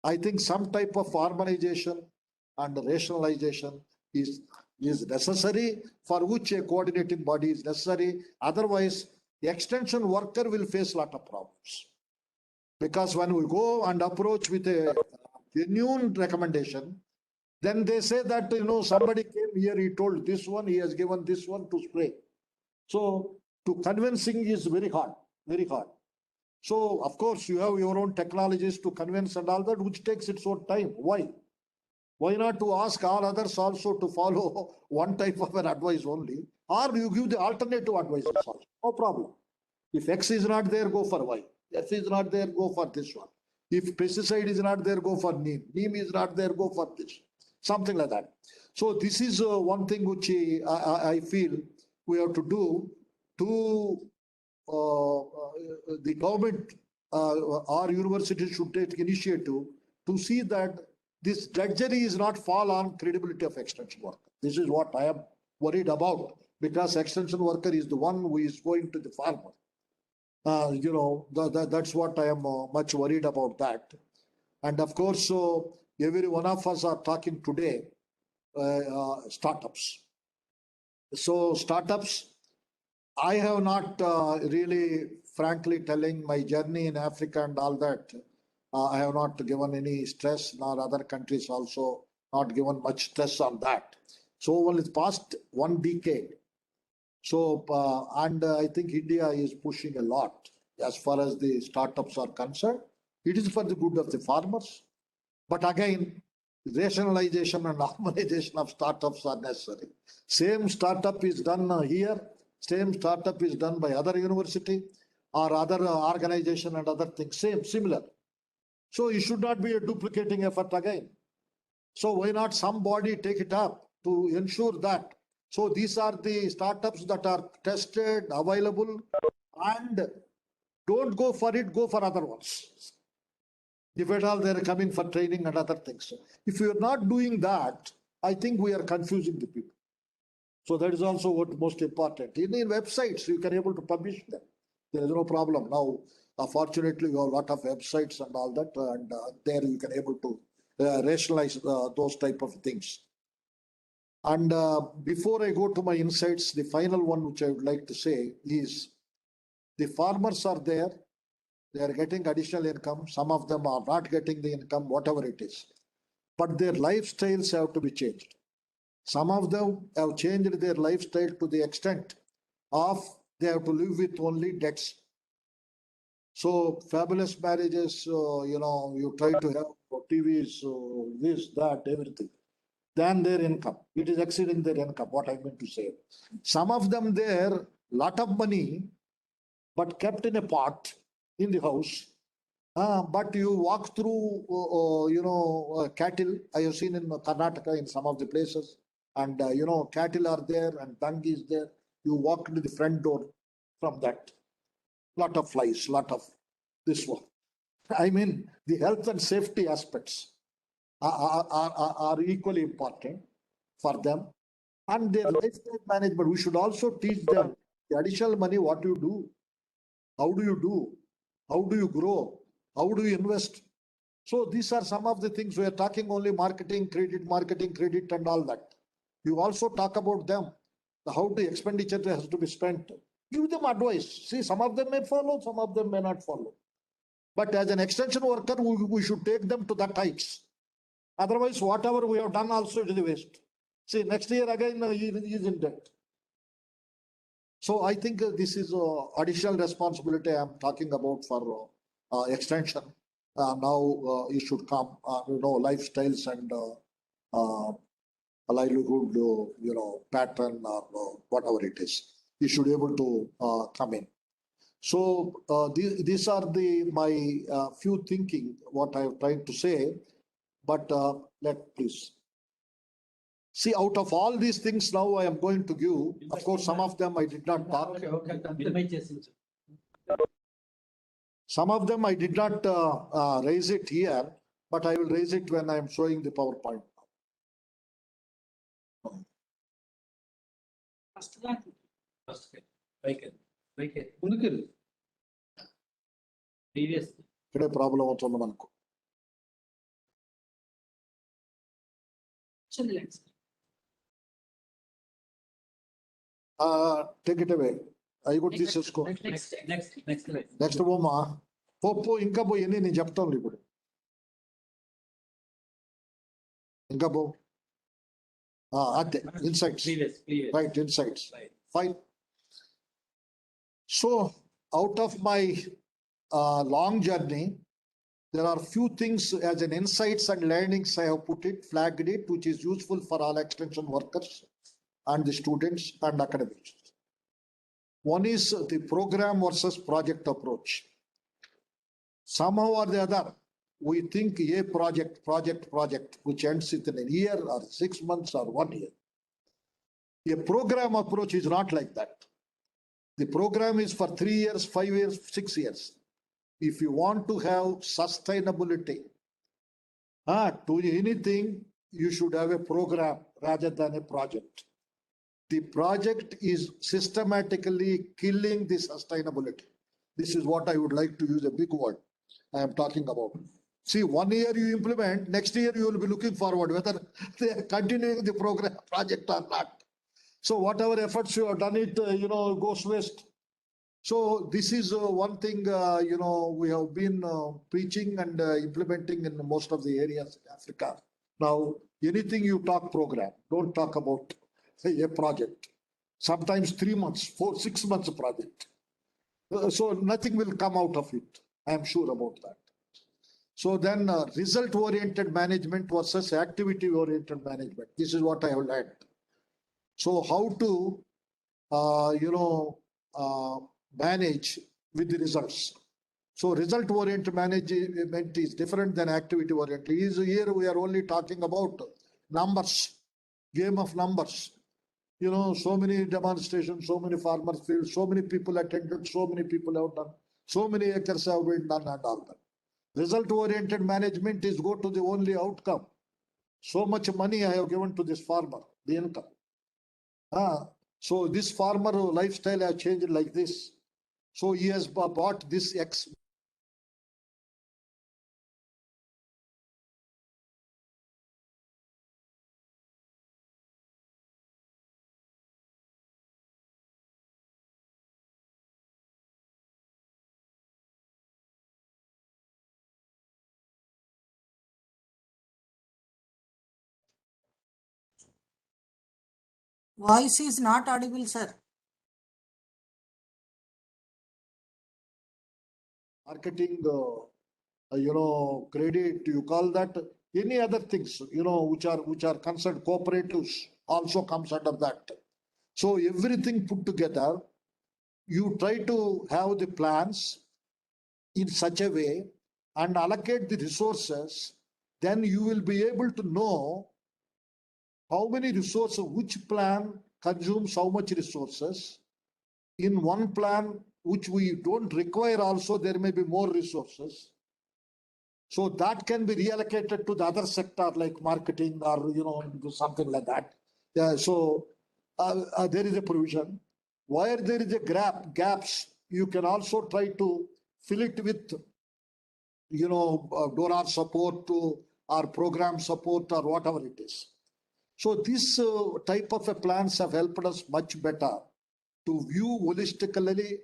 I think some type of harmonization and rationalization is necessary, for which a coordinating body is necessary. Otherwise, the extension worker will face a lot of problems. Because when we go and approach with a genuine recommendation, then they say that, somebody came here, he told this one, he has given this one to spray. So to convincing is very hard, very hard. So of course you have your own technologies to convince and all that, which takes its own time. Why? Why not to ask all others also to follow one type of an advice only, or you give the alternative advices also, no problem. If X is not there, go for Y. X is not there, go for this one. If pesticide is not there, go for neem. Neem is not there, go for this. Something like that. So this is one thing which I feel we have to do to the government or university should take initiative to see that this drudgery is not fall on credibility of extension worker. This is what I am worried about, because extension worker is the one who is going to the farmer. That's what I am much worried about that. And of course, every one of us are talking today, startups. So startups, I have not really, frankly telling my journey in Africa and all that, I have not given any stress, nor other countries also not given much stress on that. So only the past 1 decade. So, and I think India is pushing a lot as far as the startups are concerned. It is for the good of the farmers. But again, rationalization and harmonization of startups are necessary. Same startup is done here, same startup is done by other university or other organization and other things, similar. So it should not be a duplicating effort again. So why not somebody take it up to ensure that? So these are the startups that are tested, available, and don't go for it, go for other ones. If at all they're coming for training and other things. If you're not doing that, I think we are confusing the people. So that is also what most important. In websites, you can able to publish them. There is no problem. Now, fortunately, we have a lot of websites and all that, and there you can able to rationalize those type of things. And before I go to my insights, the final one which I would like to say is the farmers are there. They are getting additional income. Some of them are not getting the income, whatever it is. But their lifestyles have to be changed. Some of them have changed their lifestyle to the extent of they have to live with only debts. So fabulous marriages, you try to have TVs, this, that, everything. Than their income. It is exceeding their income, what I meant to say. Some of them there, lot of money, but kept in a pot in the house. But you walk through, cattle. I have seen in Karnataka in some of the places, and cattle are there and dung is there. You walk to the front door from that. lot of flies, lot of this one. I mean, the health and safety aspects are equally important for them. And their lifestyle management, we should also teach them the additional money, what you do, how do you do, how do you grow, how do you invest. So these are some of the things we are talking only marketing, credit, and all that. You also talk about them, how the expenditure has to be spent. Give them advice. See, some of them may follow, some of them may not follow. But as an extension worker, we should take them to that heights. Otherwise, whatever we have done also is waste. See, next year again, he is in debt. So I think this is additional responsibility I am talking about for extension. Now it should come, lifestyles and livelihood, pattern or whatever it is. You should be able to come in. So these are my few thinking what I am trying to say. But please. See, out of all these things now I am going to give, of course, some of them I did not talk. Some of them I did not raise it here, but I will raise it when I am showing the PowerPoint. Today problem also manku. Take it away. I got this score. Next boma. Popo inka bo yeni ni chapter li kudu. Inka bo. Insights. Right, insights. Fine. So out of my long journey, there are few things as an insights and learnings I have put it, flagged it, which is useful for all extension workers and the students and academics. One is the program versus project approach. Somehow or the other, we think a project, which ends within a year or 6 months or 1 year. A program approach is not like that. The program is for 3 years, 5 years, 6 years. If you want to have sustainability to anything, you should have a program rather than a project. The project is systematically killing the sustainability. This is what I would like to use a big word I am talking about. See, 1 year you implement, next year you will be looking forward whether they are continuing the program project or not. So whatever efforts you have done, it goes waste. So this is one thing we have been preaching and implementing in most of the areas in Africa. Now, anything you talk program, don't talk about a project. Sometimes 3 months, 4, 6 months project. So nothing will come out of it. I am sure about that. So then result-oriented management versus activity-oriented management. This is what I have learned. So how to, manage with the results. So result-oriented management is different than activity-oriented. Here we are only talking about numbers, game of numbers. So many demonstrations, so many farmers fields, so many people attended, so many people have done, so many acres have been done and all that. Result-oriented management is go to the only outcome. So much money I have given to this farmer, the income. So this farmer lifestyle has changed like this. So he has bought this X. Voice is not audible, sir. Marketing, credit, you call that, any other things, which are concerned, cooperatives also comes under that. So everything put together, you try to have the plans in such a way and allocate the resources, then you will be able to know how many resources, which plan consumes how much resources. In one plan, which we don't require also, there may be more resources. So that can be reallocated to the other sector like marketing or, something like that. Yeah, so there is a provision. Where there is a gaps, you can also try to fill it with, donor support to or program support or whatever it is. So this type of plans have helped us much better to view holistically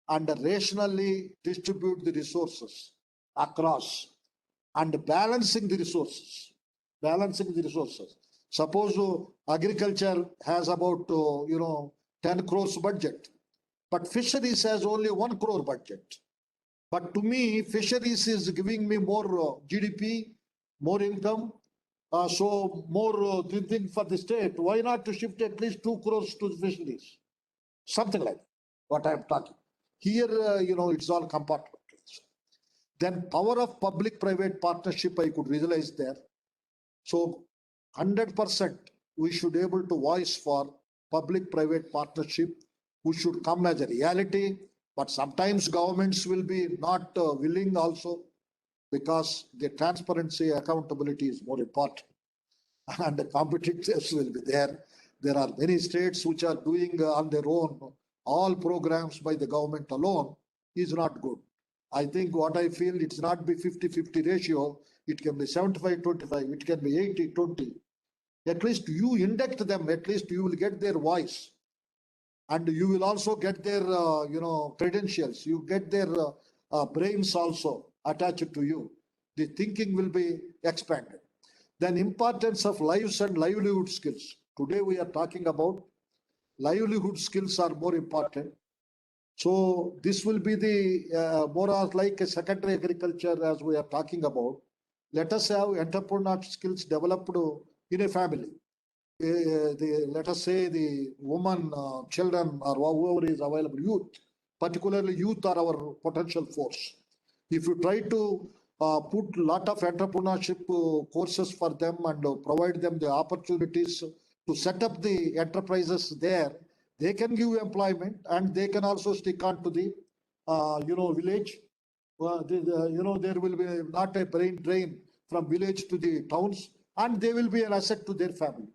and rationally distribute the resources across and balancing the resources. Suppose agriculture has about, 10 crores budget, but fisheries has only 1 crore budget. But to me, fisheries is giving me more GDP, more income, so more thing for the state. Why not to shift at least 2 crores to the fisheries? Something like that, what I'm talking. Here, it's all compartmentalized. Then power of public-private partnership, I could realize there. So 100% we should able to voice for public-private partnership, which should come as a reality. But sometimes governments will be not willing also, because the transparency, accountability is more important. And the competitiveness will be there. There are many states which are doing on their own, all programs by the government alone is not good. I think what I feel, it's not be 50-50 ratio. It can be 75-25. It can be 80-20. At least you induct them. At least you will get their voice, and you will also get their credentials. You get their brains also attached to you. The thinking will be expanded. Then importance of lives and livelihood skills. Today we are talking about livelihood skills are more important. So this will be the more or like a secondary agriculture as we are talking about. Let us have entrepreneurship skills developed in a family. Let us say the woman, children, or whoever is available, youth, particularly youth are our potential force. If you try to put a lot of entrepreneurship courses for them and provide them the opportunities to set up the enterprises there, they can give employment, and they can also stick on to the, village. There will be not a brain drain from village to the towns, and they will be an asset to their family.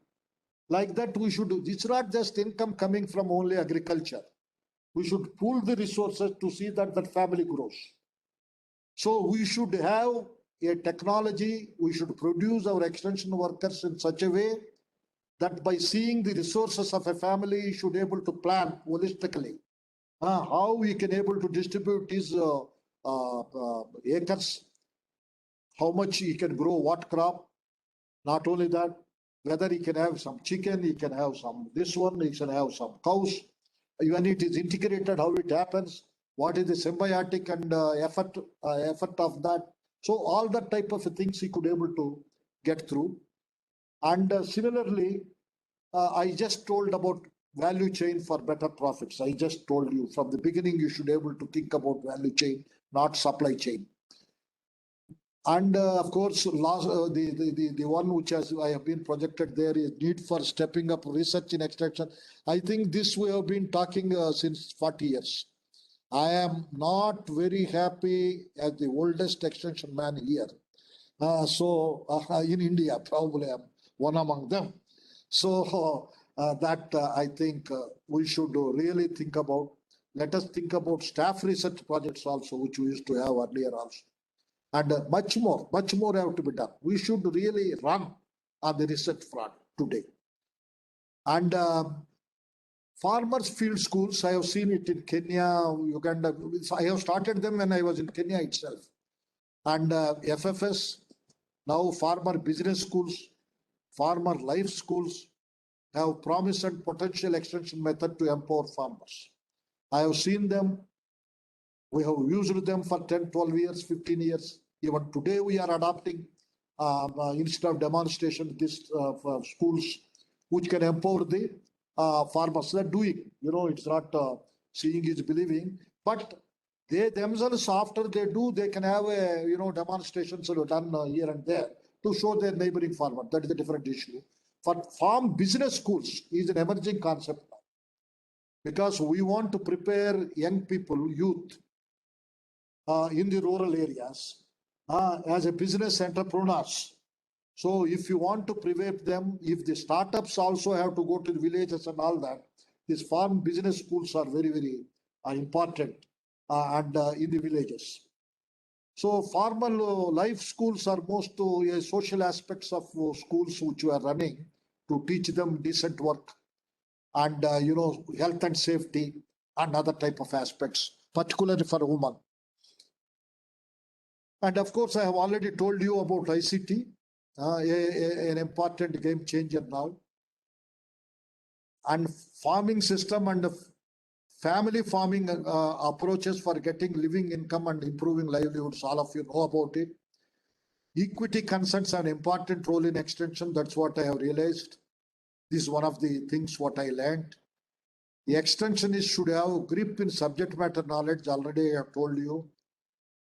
Like that, we should do. It's not just income coming from only agriculture. We should pool the resources to see that that family grows. So we should have a technology. We should produce our extension workers in such a way that by seeing the resources of a family, should be able to plan holistically how we can able to distribute these acres, how much he can grow, what crop. Not only that, whether he can have some chicken, he can have some this one, he can have some cows. When it is integrated, how it happens, what is the symbiotic and effort of that. So all that type of things he could able to get through. And similarly, I just told about value chain for better profits. I just told you from the beginning, you should be able to think about value chain, not supply chain. And of course, the one which I have been projected there is need for stepping up research in extraction. I think this we have been talking since 40 years. I am not very happy as the oldest extension man here. In India, probably I'm one among them. So I think we should really think about. Let us think about staff research projects also, which we used to have earlier also. And much more have to be done. We should really run on the research front today. And farmers field schools, I have seen it in Kenya, Uganda. I have started them when I was in Kenya itself. And FFS, now farmer business schools, farmer life schools have promise and potential extension method to empower farmers. I have seen them. We have used them for 10, 12 years, 15 years. Even today we are adopting instead of demonstration these schools which can empower the farmers. They're doing, it's not seeing is believing, but they themselves after they do, they can have a, demonstrations done here and there to show their neighboring farmer. That is a different issue. For farm business schools is an emerging concept now. because we want to prepare young people, youth, in the rural areas as a business entrepreneurs. So if you want to prepare them, if the startups also have to go to the villages and all that, these farm business schools are very, very important and in the villages. So formal life schools are most social aspects of schools which we are running to teach them decent work and health and safety and other type of aspects, particularly for women. And of course, I have already told you about ICT, an important game changer now. And farming system and family farming approaches for getting living income and improving livelihoods, all of you know about it. Equity consents an important role in extension. That's what I have realized. This is one of the things what I learned. The extensionists should have grip in subject matter knowledge. Already I have told you.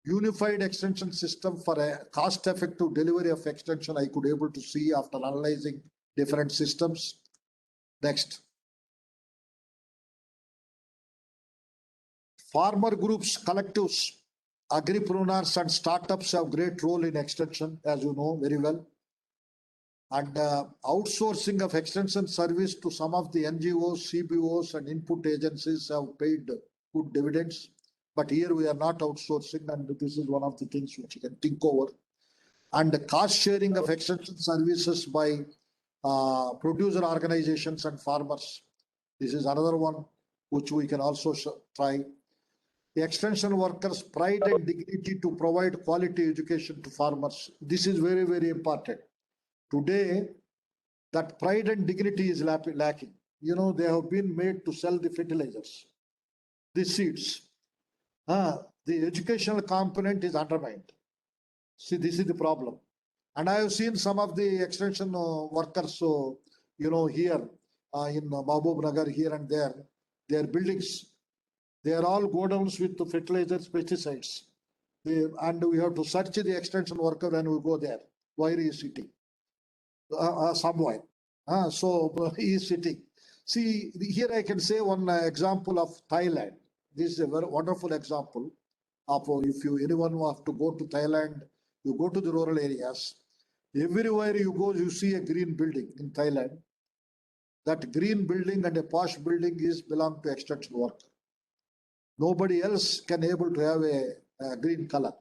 Unified extension system for a cost-effective delivery of extension I could able to see after analyzing different systems. Next. Farmer groups, collectives, agripreneurs and startups have great role in extension, as you know very well. And outsourcing of extension service to some of the NGOs, CBOs and input agencies have paid good dividends. But here we are not outsourcing, and this is one of the things which you can think over. And the cost sharing of extension services by producer organizations and farmers. This is another one which we can also try. The extension workers' pride and dignity to provide quality education to farmers. This is very, very important. Today, that pride and dignity is lacking. You know, they have been made to sell the fertilizers, the seeds. The educational component is undermined. See, this is the problem. And I have seen some of the extension workers, here in Mahbub Nagar, here and there, their buildings, they are all godowns with the fertilizers, pesticides. And we have to search the extension worker when we go there. Where is sitting? Somewhere. So he is sitting. See, here I can say one example of Thailand. This is a very wonderful example of if anyone wants to go to Thailand, you go to the rural areas. Everywhere you go, you see a green building in Thailand. That green building and a posh building belong to extension worker. Nobody else can able to have a green color.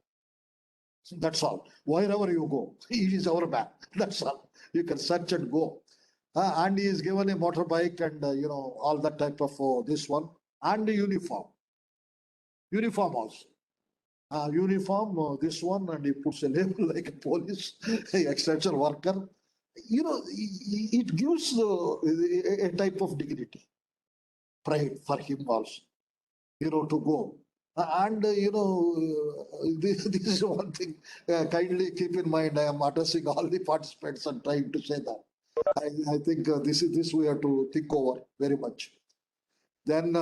That's all. Wherever you go, he is our man. That's all. You can search and go. And he is given a motorbike and all that type of this one and a uniform. Uniform also. Uniform, this one, and he puts a label like a police, extension worker. It gives a type of dignity, pride for him also, to go. And, this is one thing, kindly keep in mind, I am addressing all the participants and trying to say that. I think this we have to think over very much. Then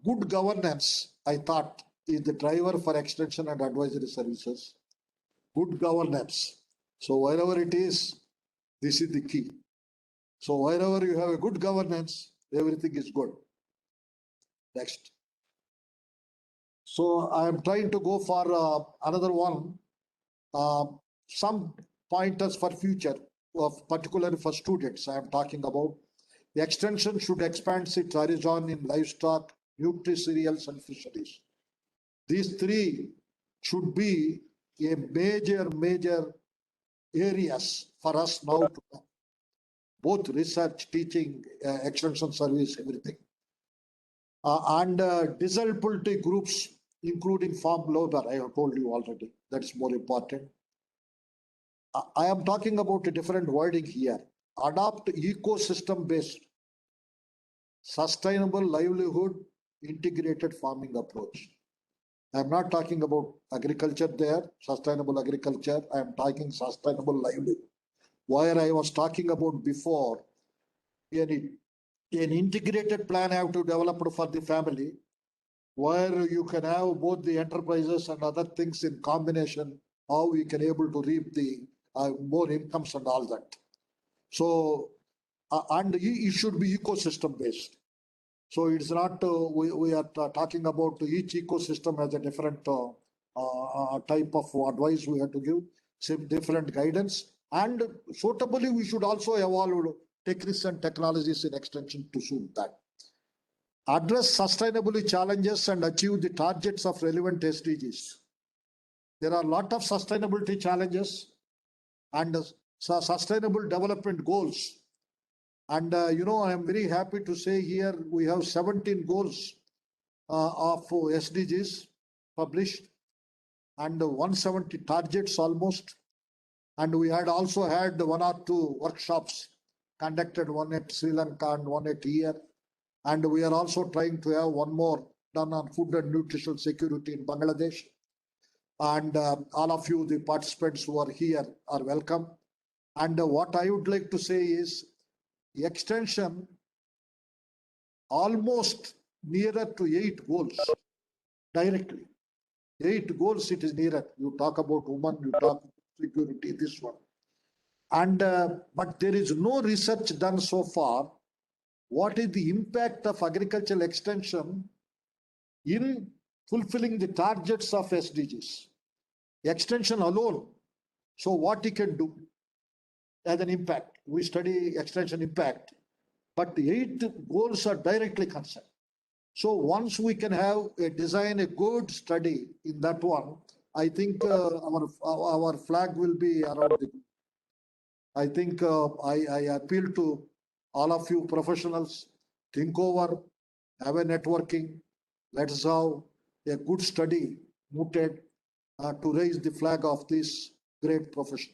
good governance, I thought, is the driver for extension and advisory services. Good governance. So wherever it is, this is the key. So wherever you have a good governance, everything is good. Next. So I am trying to go for another one. Some pointers for future, particularly for students I am talking about. The extension should expand its horizon in livestock, nutri-cereals and fisheries. These three should be a major areas for us now to do. Both research, teaching, extension service, everything. And disability groups, including farm labor, I have told you already. That's more important. I am talking about a different wording here. Adopt ecosystem-based, sustainable livelihood, integrated farming approach. I am not talking about agriculture there, sustainable agriculture. I am talking sustainable livelihood. Where I was talking about before, an integrated plan have to develop for the family, where you can have both the enterprises and other things in combination, how we can able to reap the more incomes and all that. So, and it should be ecosystem based. So it's not, we are talking about each ecosystem as a different type of advice we have to give, some different guidance. And suitably, we should also evolve techniques and technologies in extension to suit that. Address sustainability challenges and achieve the targets of relevant SDGs. There are a lot of sustainability challenges and sustainable development goals. And I am very happy to say here we have 17 goals of SDGs published and 170 targets almost. And we had also had 1 or 2 workshops conducted, one at Sri Lanka and one at here. And we are also trying to have one more done on food and nutritional security in Bangladesh. And all of you, the participants who are here, are welcome. And what I would like to say is extension almost nearer to 8 goals directly. 8 goals it is nearer. You talk about women, you talk security, this one. And but there is no research done so far. What is the impact of agricultural extension in fulfilling the targets of SDGs? Extension alone. So what it can do as an impact? We study extension impact, but the 8 goals are directly concerned. So once we can have design a good study in that one, I think our flag will be around the. I think I appeal to all of you professionals, think over, have a networking, let's have a good study mooted to raise the flag of this great profession.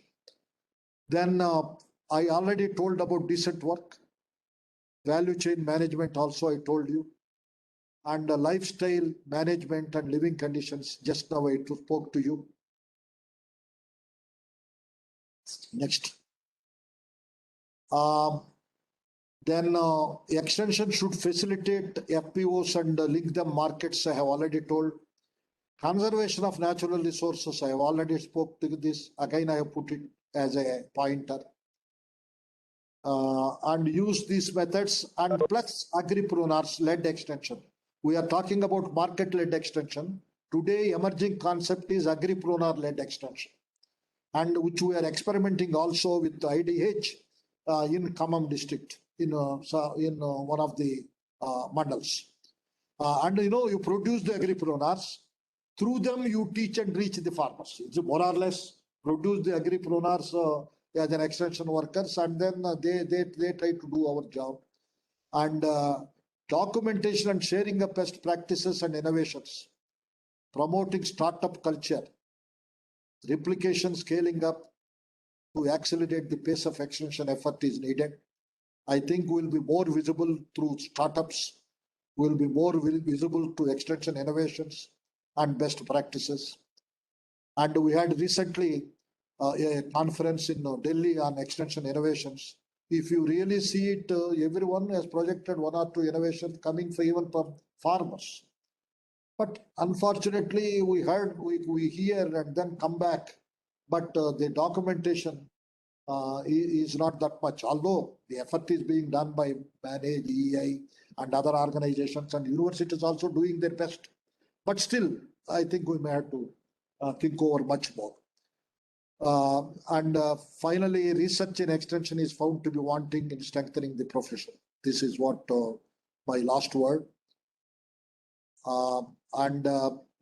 Then I already told about decent work, value chain management also I told you, and lifestyle management and living conditions, just now I spoke to you. Next. Then extension should facilitate FPOs and link them markets, I have already told. Conservation of natural resources, I have already spoke to this. Again, I have put it as a pointer. And use these methods and plus agripreneurs-led extension. We are talking about market-led extension. Today, emerging concept is agripreneur-led extension, and which we are experimenting also with the IDH in Khammam district, in one of the mandals. And you produce the agripreneurs. Through them, you teach and reach the farmers. It's more or less produce the agripreneurs as an extension workers, and then they try to do our job. And documentation and sharing of best practices and innovations, promoting startup culture, replication scaling up to accelerate the pace of extension effort is needed. I think we'll be more visible through startups, will be more visible to extension innovations and best practices. And we had recently a conference in Delhi on extension innovations. If you really see it, everyone has projected 1 or 2 innovations coming even from farmers. But unfortunately, we hear and then come back, but the documentation is not that much. Although the effort is being done by Manage, EI, and other organizations, and universities also doing their best. But still, I think we may have to think over much more. And finally, research in extension is found to be wanting in strengthening the profession. This is what my last word. And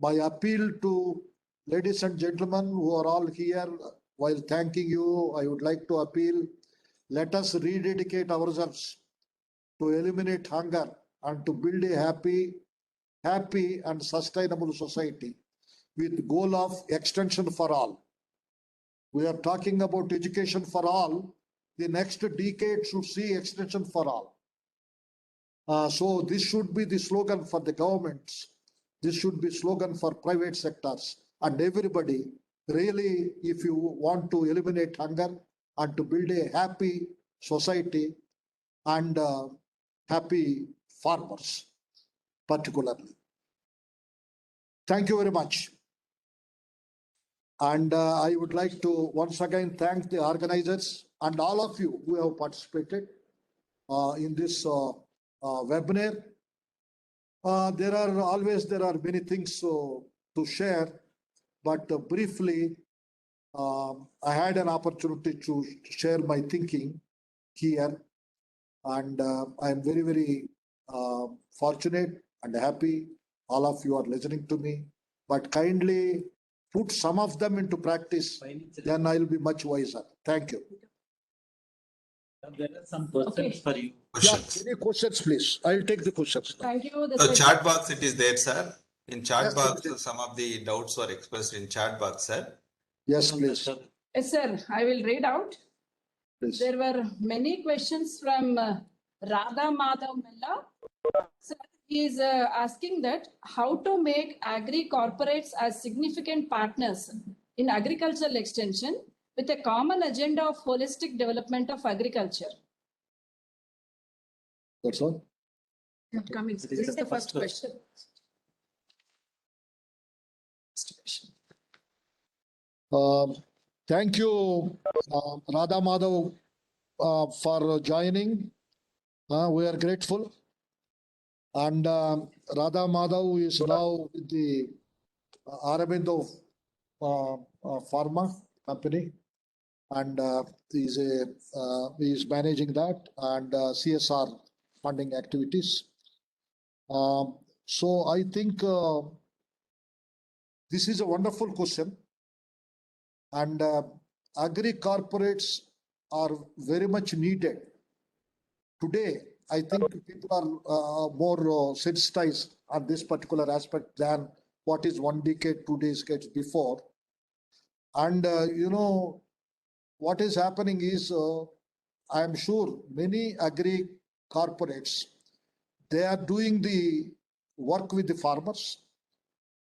my appeal to ladies and gentlemen who are all here, while thanking you, I would like to appeal, let us rededicate ourselves to eliminate hunger and to build a happy and sustainable society with goal of extension for all. We are talking about education for all. The next decade should see extension for all. So this should be the slogan for the governments. This should be slogan for private sectors and everybody. Really, if you want to eliminate hunger and to build a happy society and happy farmers, particularly. Thank you very much. And I would like to once again thank the organizers and all of you who have participated in this webinar. There are many things to share, but briefly, I had an opportunity to share my thinking here, and I'm very, very fortunate and happy. All of you are listening to me, but kindly put some of them into practice, then I'll be much wiser. Thank you. There are some questions for you. Yeah, Questions. any questions, please? I'll take the questions now. Thank you. The chat box, it is there, sir. In chat Yes, box, please. some of the doubts were expressed in chat box, sir. Yes, please. Yes, sir. I will read out. Please. There were many questions from Radha Madhav Mella. Sir, he is asking that how to make agri corporates as significant partners in agricultural extension with a common agenda of holistic development of agriculture. That's all. Coming. This is the first question. Thank you, Radha Madhav, for joining. We are grateful. And Radha Madhav is now with the Aurobindo Pharma company, and he is managing that and CSR funding activities. So I think this is a wonderful question, and agri corporates are very much needed. Today, I think people are more sensitized on this particular aspect than what is 1 decade, 2 decades before. And what is happening is, I am sure many agri corporates, they are doing the work with the farmers.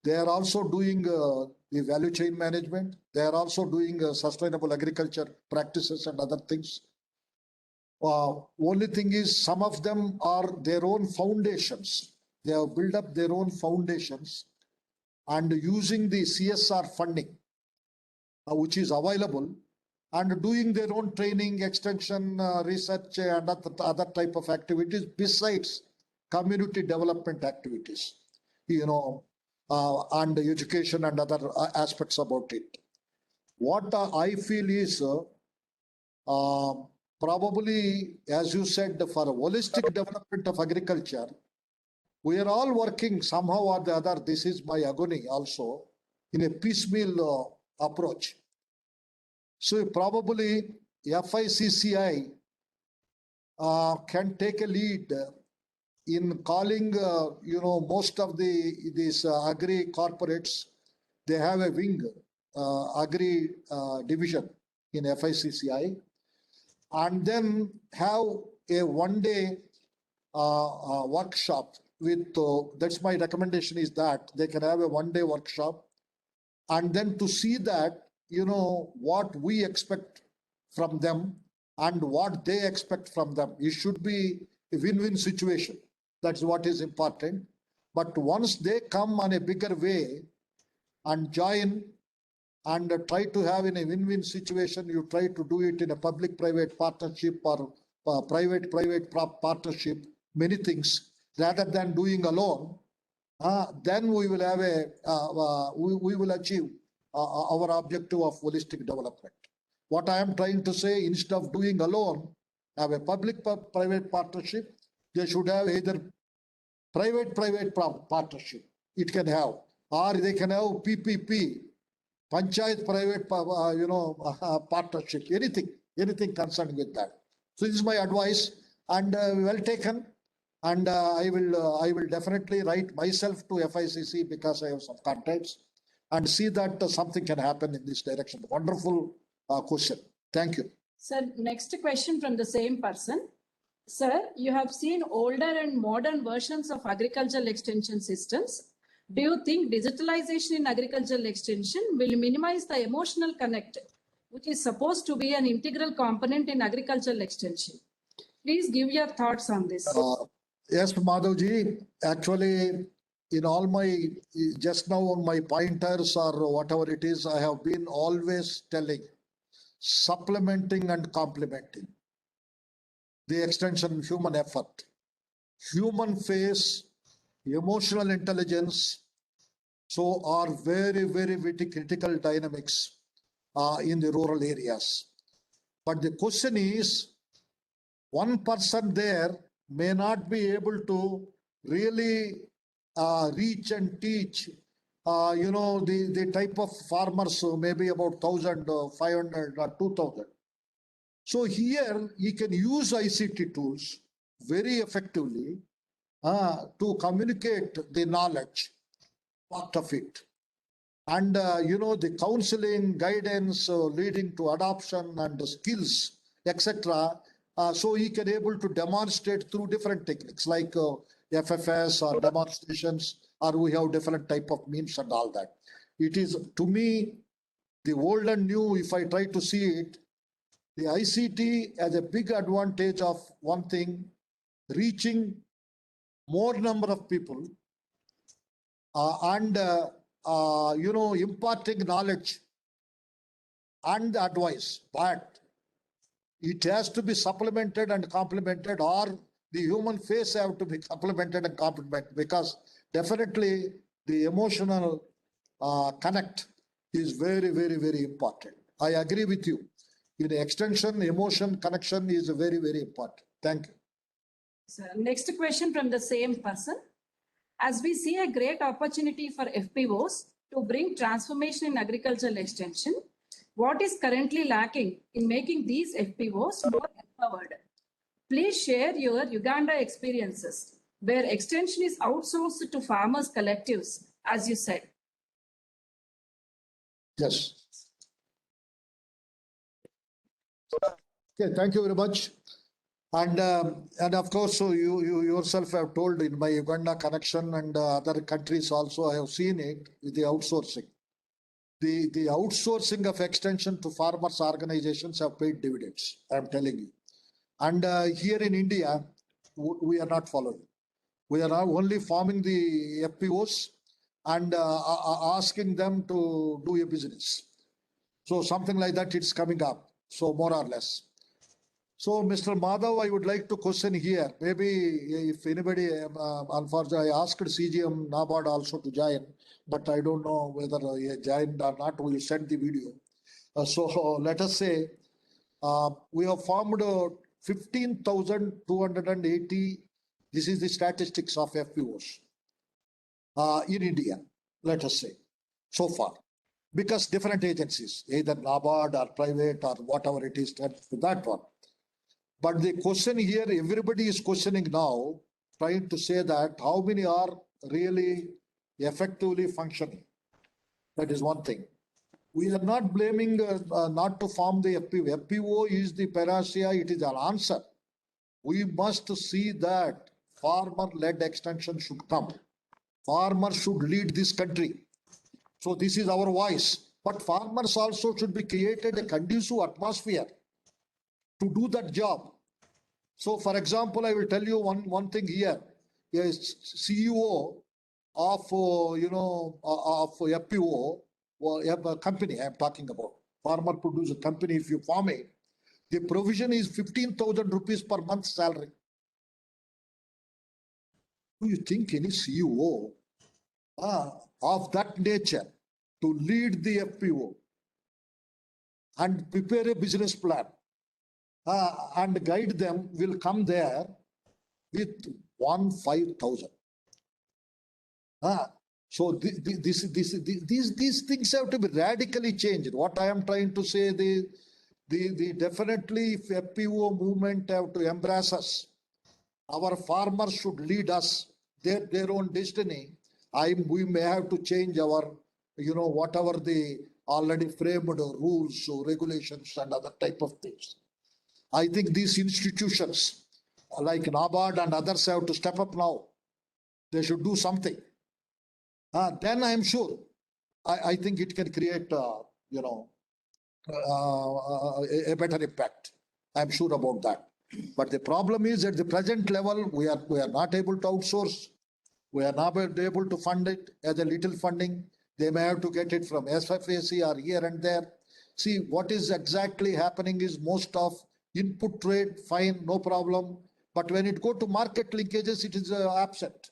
They are also doing the value chain management. They are also doing sustainable agriculture practices and other things. Only thing is, some of them are their own foundations. They have built up their own foundations and using the CSR funding, which is available, and doing their own training, extension, research, and other type of activities besides community development activities, and education and other aspects about it. What I feel is probably, as you said, for holistic development of agriculture, we are all working somehow or the other. This is my agony also, in a piecemeal approach. So probably FICCI can take a lead in calling, most of these agri corporates, they have a wing, agri division in FICCI, and then have a one-day workshop with, that's my recommendation, is that they can have a one-day workshop, and then to see that, what we expect from them and what they expect from them. It should be a win-win situation. That's what is important. But once they come on a bigger way and join and try to have in a win-win situation, you try to do it in a public-private partnership or private-private partnership, many things, rather than doing alone, then we will have we will achieve our objective of holistic development. What I am trying to say, instead of doing alone, have a public-private partnership. They should have either private-private partnership. It can have, or they can have PPP, panchayat private, partnership. Anything concerned with that. So this is my advice, and well taken. And I will definitely write myself to FICC because I have some contacts, and see that something can happen in this direction. Wonderful question. Thank you. Sir, next question from the same person. Sir, you have seen older and modern versions of agricultural extension systems. Do you think digitalization in agricultural extension will minimize the emotional connect, which is supposed to be an integral component in agricultural extension? Please give your thoughts on this. Yes, Madhavji, actually, in all my, just now on my pointers or whatever it is, I have been always telling, supplementing and complementing the extension human effort. Human face emotional intelligence, so are very critical dynamics in the rural areas. But the question is, one person there may not be able to really reach and teach, the type of farmers, maybe about 1,500 or 2,000. So here he can use ICT tools very effectively to communicate the knowledge part of it. And, the counseling, guidance leading to adoption and the skills, etc. So he can able to demonstrate through different techniques like FFS or demonstrations, or we have different type of means and all that. It is, to me, the old and new, if I try to see it, the ICT has a big advantage of one thing, reaching more number of people and imparting knowledge and advice, but it has to be supplemented and complemented, or the human face have to be supplemented and complemented, because definitely the emotional connect is very important. I agree with you. In extension, emotion connection is very important. Thank you. So next question from the same person. As we see a great opportunity for FPOs to bring transformation in agricultural extension, what is currently lacking in making these FPOs more empowered? Please share your Uganda experiences where extension is outsourced to farmers' collectives, as you said. Yes. Okay, thank you very much. And of course, so you yourself have told in my Uganda connection and other countries also, I have seen it with the outsourcing. The outsourcing of extension to farmers organizations have paid dividends, I am telling you. And here in India, we are not following. We are now only forming the FPOs and asking them to do a business. So something like that, it's coming up. So more or less. So, Mr. Madhav, I would like to question here. Maybe if anybody, unfortunately, I asked CGM NABARD also to join, but I don't know whether he joined or not. We will send the video. So let us say we have formed 15,280. This is the statistics of FPOs in India, let us say, so far. Because different agencies, either NABARD or private or whatever it is, that one. But the question here, everybody is questioning now, trying to say that how many are really effectively functioning. That is one thing. We are not blaming not to form the FPO. FPO is the panacea, it is an answer. We must see that farmer-led extension should come. Farmers should lead this country. So this is our voice. But farmers also should be created a conducive atmosphere to do that job. So, for example, I will tell you one thing here. A CEO of of FPO, a company I am talking about, farmer producer company. If you form it, the provision is 15,000 rupees per month salary. Do you think any CEO of that nature to lead the FPO and prepare a business plan and guide them will come there with 5,000? So these things have to be radically changed. What I am trying to say, the definitely if FPO movement have to embrace us, our farmers should lead us their own destiny. We may have to change our, whatever the already framed rules or regulations and other type of things. I think these institutions like NABARD and others have to step up now. They should do something. Then I am sure, I think it can create, a better impact. I am sure about that. But the problem is at the present level, we are not able to outsource. We are not able to fund it as a little funding. They may have to get it from SFAC or here and there. See, what is exactly happening is most of input trade, fine, no problem. But when it go to market linkages, it is absent.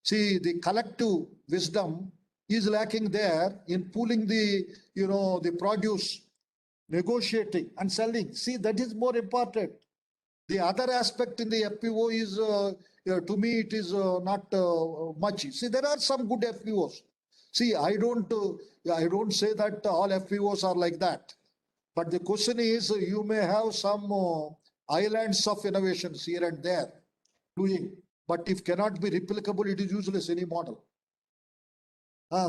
See, the collective wisdom is lacking there in pooling the, the produce, negotiating and selling. See, that is more important. The other aspect in the FPO is, to me, it is not much. See, there are some good FPOs. See, I don't say that all FPOs are like that. But the question is, you may have some islands of innovations here and there doing. But if cannot be replicable, it is useless, any model.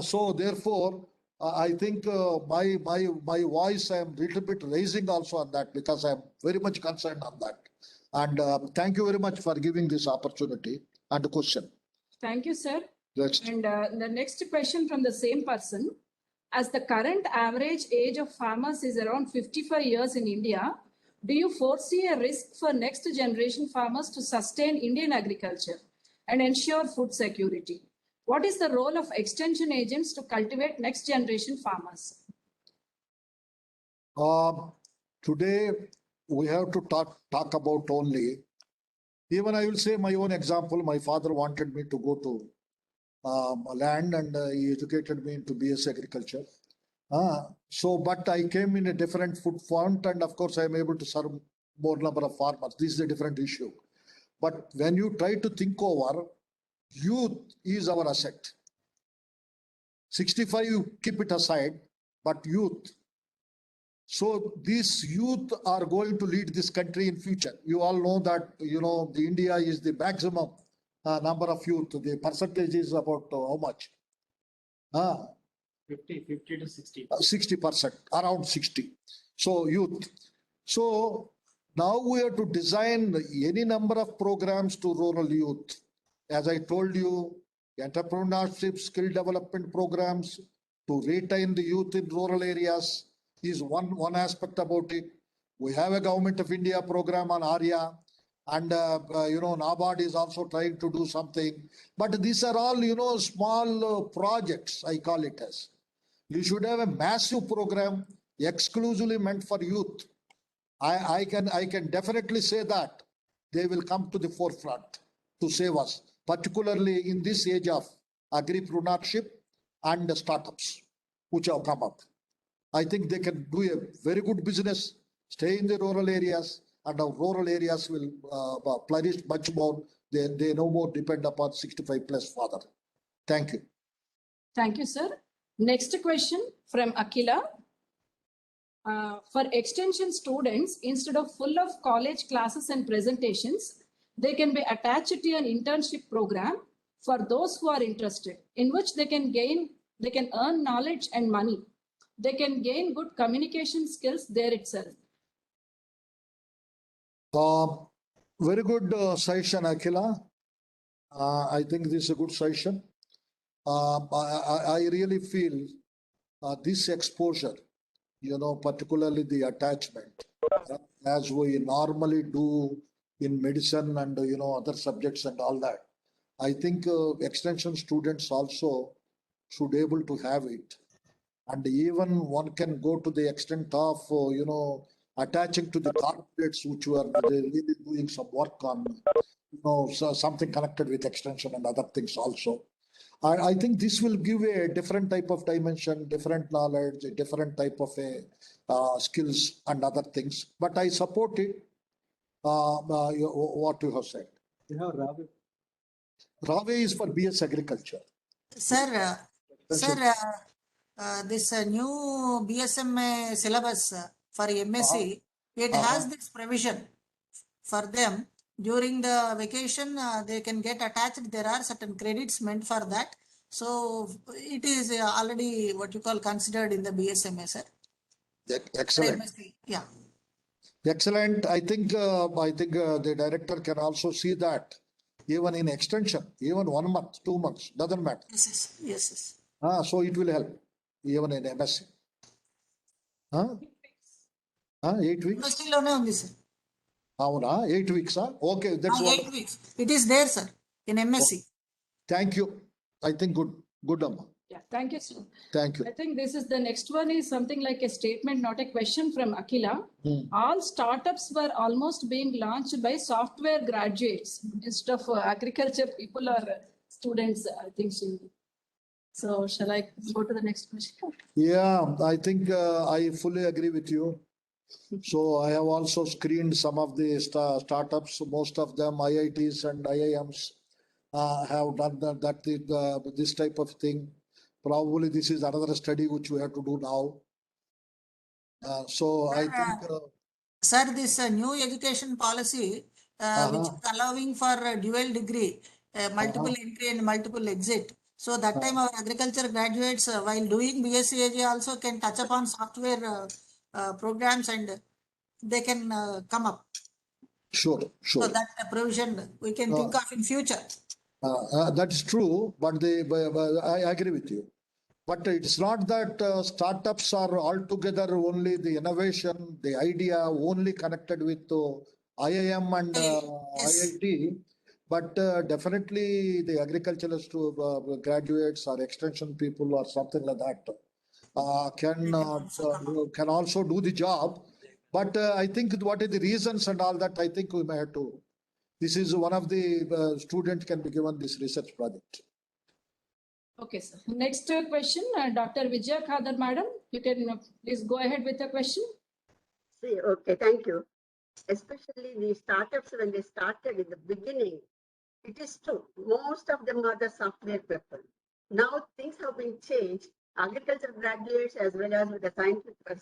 So therefore, I think my voice I am little bit raising also on that because I am very much concerned on that. And thank you very much for giving this opportunity and the question. Thank you, sir. Next. And the next question from the same person. As the current average age of farmers is around 55 years in India, do you foresee a risk for next generation farmers to sustain Indian agriculture and ensure food security? What is the role of extension agents to cultivate next generation farmers? Today, we have to talk about only, even I will say my own example. My father wanted me to go to land and he educated me into BS agriculture. But I came in a different food font and of course I am able to serve more number of farmers. This is a different issue. But when you try to think over, youth is our asset. 65, you keep it aside, but youth. So these youth are going to lead this country in future. You all know that, the India is the maximum number of youth. The percentage is about how much? 50 to 60. 60%, around 60. So youth. So now we have to design any number of programs to rural youth. As I told you, entrepreneurship, skill development programs to retain the youth in rural areas is one aspect about it. We have a Government of India program on ARIA. And, NABARD is also trying to do something. But these are all, small projects, I call it as. You should have a massive program exclusively meant for youth. I can definitely say that they will come to the forefront to save us, particularly in this age of agripreneurship and startups which have come up. I think they can do a very good business, stay in the rural areas, and our rural areas will flourish much more. They no more depend upon 65 plus father. Thank you. Thank you, sir. Next question from Akila. For extension students, instead of full of college classes and presentations, they can be attached to an internship program for those who are interested, in which they can earn knowledge and money. They can gain good communication skills there itself. Very good session, Akila. I think this is a good session. I really feel this exposure, particularly the attachment, as we normally do in medicine and, other subjects and all that. I think extension students also should be able to have it. And even one can go to the extent of, attaching to the corporates which were really doing some work on, something connected with extension and other things also. I think this will give a different type of dimension, different knowledge, a different type of skills and other things. But I support it, what you have said. You have Ravi. Ravi is for BS agriculture. Sir, this new BSM syllabus for MSc, it has this provision for them. During the vacation, they can get attached. There are certain credits meant for that. So it is already what you call considered in the BSMA, sir. Excellent. MSc, yeah. Excellent. I think the director can also see that even in extension, even 1 month, 2 months, doesn't matter. Yes. So it will help even in MSc. 8 weeks? Still on this, sir. 8 weeks. Okay, that's 8 weeks. It is there, sir, in MSc. Thank you. I think good, Amma. Yeah, thank you, sir. Thank you. I think this is the next one is something like a statement, not a question from Akila. All startups were almost being launched by software graduates instead of agriculture people or students, I think so shall I go to the next question? Yeah, I think I fully agree with you. So I have also screened some of the startups, most of them IITs and IIMs have done this type of thing. Probably this is another study which we have to do now. So I think. Sir, this new education policy, which is allowing for dual degree, multiple entry and multiple exit. So that time our agriculture graduates, while doing BSc AG, also can touch upon software programs and they can come up. Sure. So that provision we can think of in future. That's true, but I agree with you. But it's not that startups are altogether only the innovation, the idea only connected with IIM and Yes. IIT, but definitely the agricultural graduates or extension people or something like that can also do the job. But I think what are the reasons and all that, I think we may have to. This is one of the students can be given this research project. Okay, sir. Next question, Dr. Vijaya Khadar, madam. You can please go ahead with the question. See, okay, thank you. Especially the startups, when they started in the beginning, it is true. Most of them are the software people. Now things have been changed. Agriculture graduates as well as with the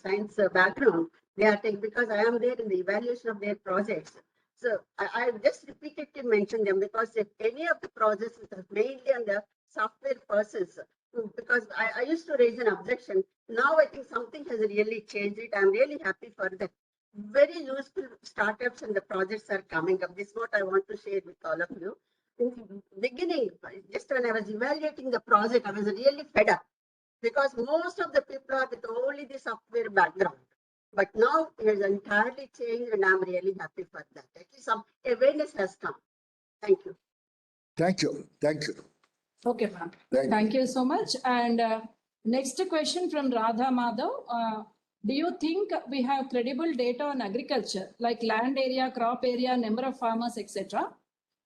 science background, they are taking, because I am there in the evaluation of their projects. So I just repeatedly mention them because if any of the projects which are mainly on the software persons, because I used to raise an objection. Now I think something has really changed it. I'm really happy for that. Very useful startups and the projects are coming up. This is what I want to share with all of you. In the beginning, just when I was evaluating the project, I was really fed up because most of the people are with only the software background. But now it has entirely changed and I'm really happy for that. At least some awareness has come. Thank you. Thank you. Thank you. Okay, ma'am. Thank you so much. And next question from Radha Madhav. Do you think we have credible data on agriculture, like land area, crop area, number of farmers, etc.,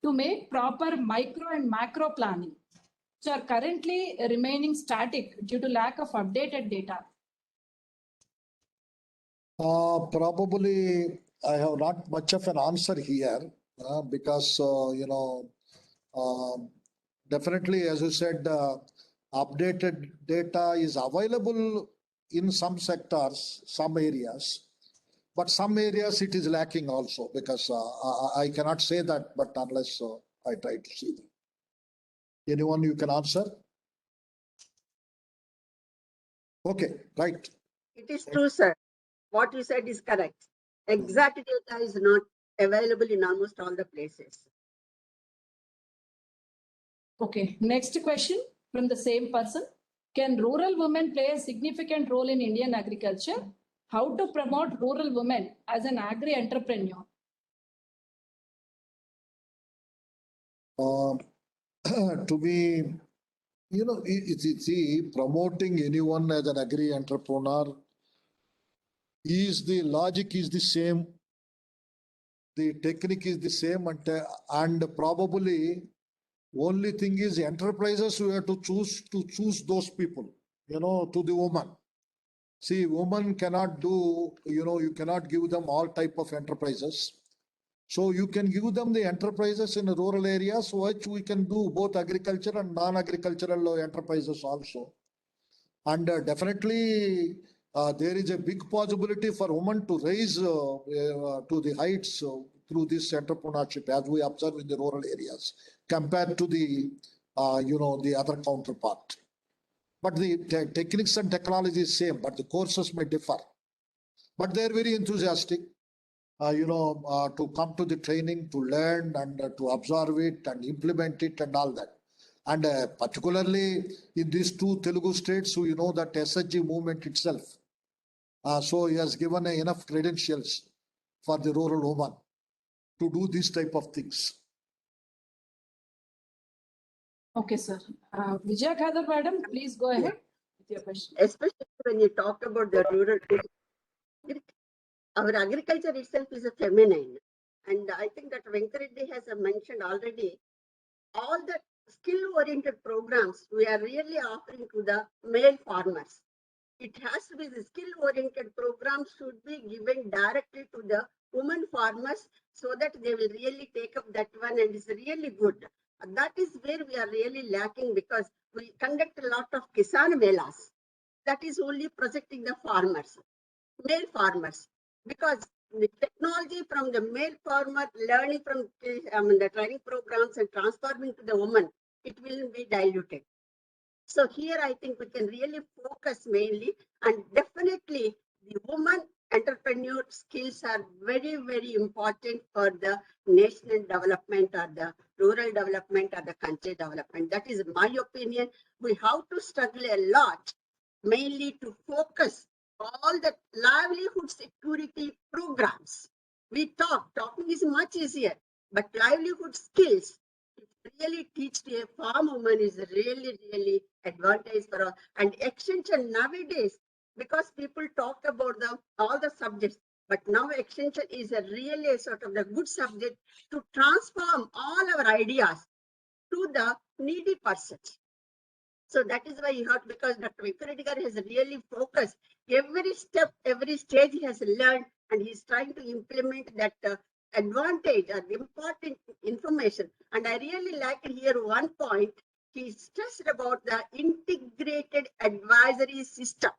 to make proper micro and macro planning, which are currently remaining static due to lack of updated data? Probably I have not much of an answer here because, definitely, as you said, updated data is available in some sectors, some areas, but some areas it is lacking also because I cannot say that, but unless I try to see them. Anyone you can answer? Okay, right. It is true, sir. What you said is correct. Exact data is not available in almost all the places. Okay, next question from the same person. Can rural women play a significant role in Indian agriculture? How to promote rural women as an agri-entrepreneur? To be, see, promoting anyone as an agri-entrepreneur is the logic is the same, the technique is the same, and probably only thing is enterprises who have to choose those people, to the woman. See, women cannot do, you cannot give them all type of enterprises. So you can give them the enterprises in rural areas, which we can do both agriculture and non-agricultural enterprises also. And definitely there is a big possibility for women to rise to the heights through this entrepreneurship as we observe in the rural areas compared to the, the other counterpart. But the techniques and technology is same, but the courses may differ. But they're very enthusiastic. To come to the training, to learn and to observe it and implement it and all that. And particularly in these two Telugu states, you know that SHG movement itself. So he has given enough credentials for the rural woman to do these type of things. Okay, sir. Vijaya Khadar, madam, please go ahead with your question. Especially when you talk about the rural, our agriculture itself is a feminine. And I think that Venku Reddy has mentioned already, all the skill-oriented programs we are really offering to the male farmers. It has to be the skill-oriented programs should be given directly to the women farmers so that they will really take up that one, and it's really good. And that is where we are really lacking, because we conduct a lot of Kisan Melas. That is only protecting the farmers, male farmers, because the technology from the male farmer learning from the training programs and transforming to the woman, it will be diluted. So here I think we can really focus mainly, and definitely the woman entrepreneur skills are very, very important for the national development or the rural development or the country development. That is my opinion. We have to struggle a lot, mainly to focus all the livelihood security programs. Talking is much easier, but livelihood skills, really teach to a farm woman is really, really advantage for us. And extension nowadays, because people talk about all the subjects, but now extension is a really sort of the good subject to transform all our ideas to the needy persons. So that is why you have, because Dr. Venku Reddy has really focused every step, every stage he has learned, and he's trying to implement that advantage or important information. And I really like here one point. He stressed about the integrated advisory system.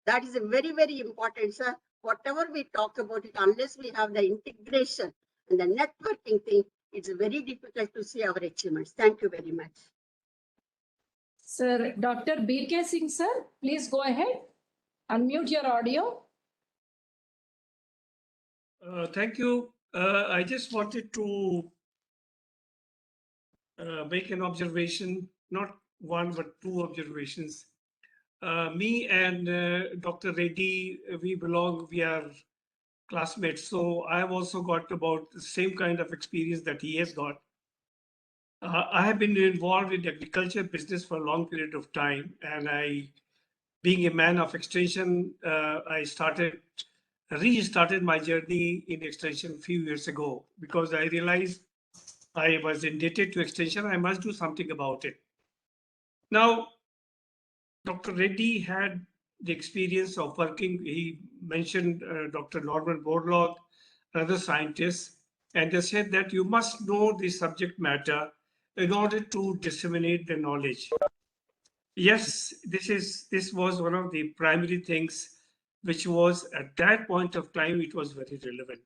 That is a very, very important, sir. Whatever we talk about it, unless we have the integration and the networking thing, it's very difficult to see our achievements. Thank you very much. Sir, Dr. B.K. Singh, sir, please go ahead. Unmute your audio. Thank you. I just wanted to make an observation, not one, but two observations. Me and Dr. Reddy, we are classmates. So I have also got about the same kind of experience that he has got. I have been involved in agriculture business for a long period of time. And being a man of extension, I restarted my journey in extension a few years ago, because I realized I was indebted to extension. I must do something about it. Now, Dr. Reddy had the experience of working. He mentioned Dr. Norman Borlaug, another scientist, and they said that you must know the subject matter in order to disseminate the knowledge. Yes, this was one of the primary things which was at that point of time, it was very relevant.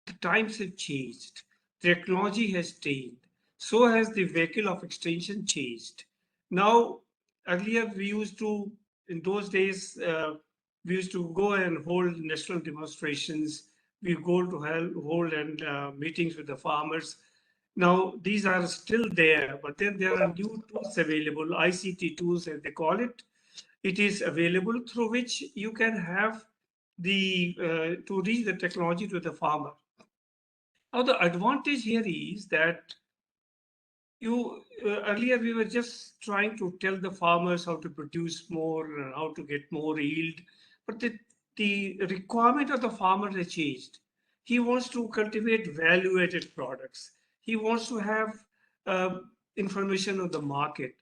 The times have changed. Technology has changed. So has the vehicle of extension changed. Now, earlier we used to, in those days, we used to go and hold national demonstrations. We go to hold meetings with the farmers. Now, these are still there, but then there are new tools available, ICT tools as they call it. It is available through which you can have to reach the technology to the farmer. Now, the advantage here is that earlier we were just trying to tell the farmers how to produce more, how to get more yield, but the requirement of the farmer has changed. He wants to cultivate value-added products. He wants to have information on the market.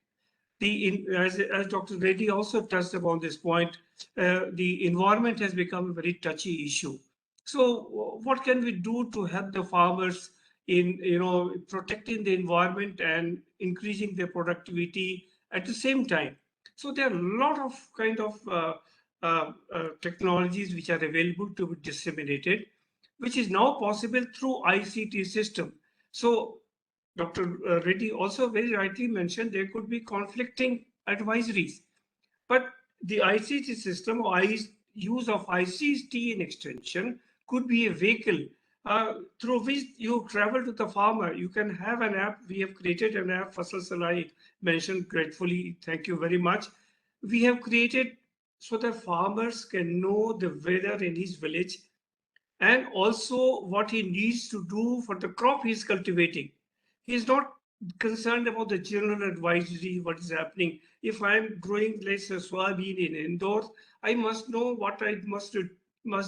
As Dr. Reddy also touched upon this point, the environment has become a very touchy issue. So what can we do to help the farmers in protecting the environment and increasing their productivity at the same time? So there are a lot of kind of technologies which are available to be disseminated, which is now possible through ICT system. So Dr. Reddy also very rightly mentioned there could be conflicting advisories, but the ICT system or use of ICT in extension could be a vehicle through which you travel to the farmer. You can have an app. We have created an app, Fasal Salai mentioned gratefully. Thank you very much. We have created so that farmers can know the weather in his village and also what he needs to do for the crop he's cultivating. He's not concerned about the general advisory, what is happening. If I'm growing, let's say, soybean in indoors, I must know what I must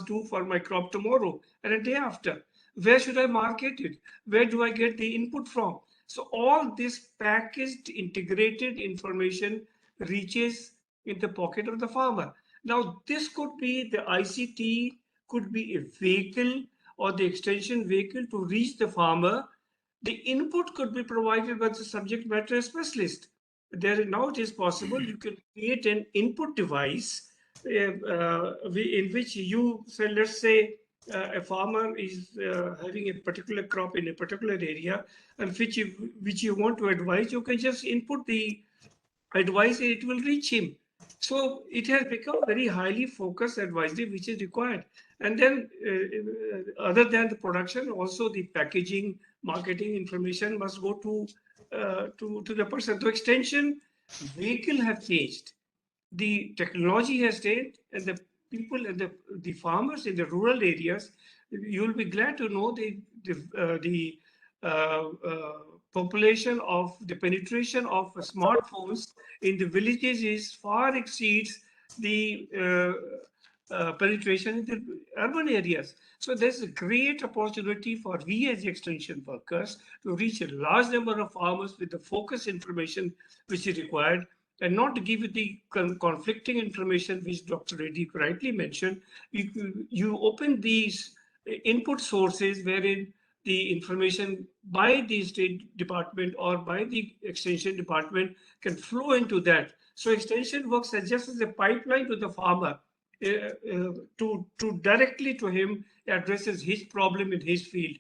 do for my crop tomorrow and a day after. Where should I market it? Where do I get the input from? So all this packaged, integrated information reaches in the pocket of the farmer. Now, this could be the ICT, could be a vehicle or the extension vehicle to reach the farmer. The input could be provided by the subject matter specialist. Now it is possible you can create an input device in which you say, let's say, a farmer is having a particular crop in a particular area, and which you want to advise, you can just input the advice and it will reach him. So it has become very highly focused advisory which is required. And then other than the production, also the packaging, marketing information must go to the person. The extension vehicle have changed. The technology has changed, and the people and the farmers in the rural areas, you'll be glad to know the population of the penetration of smartphones in the villages is far exceeds the penetration in the urban areas. So there's a great opportunity for we as extension workers to reach a large number of farmers with the focused information which is required, and not to give you the conflicting information which Dr. Reddy rightly mentioned. You open these input sources wherein the information by the State Department or by the Extension Department can flow into that. So extension works as just as a pipeline to the farmer to directly to him, addresses his problem in his field.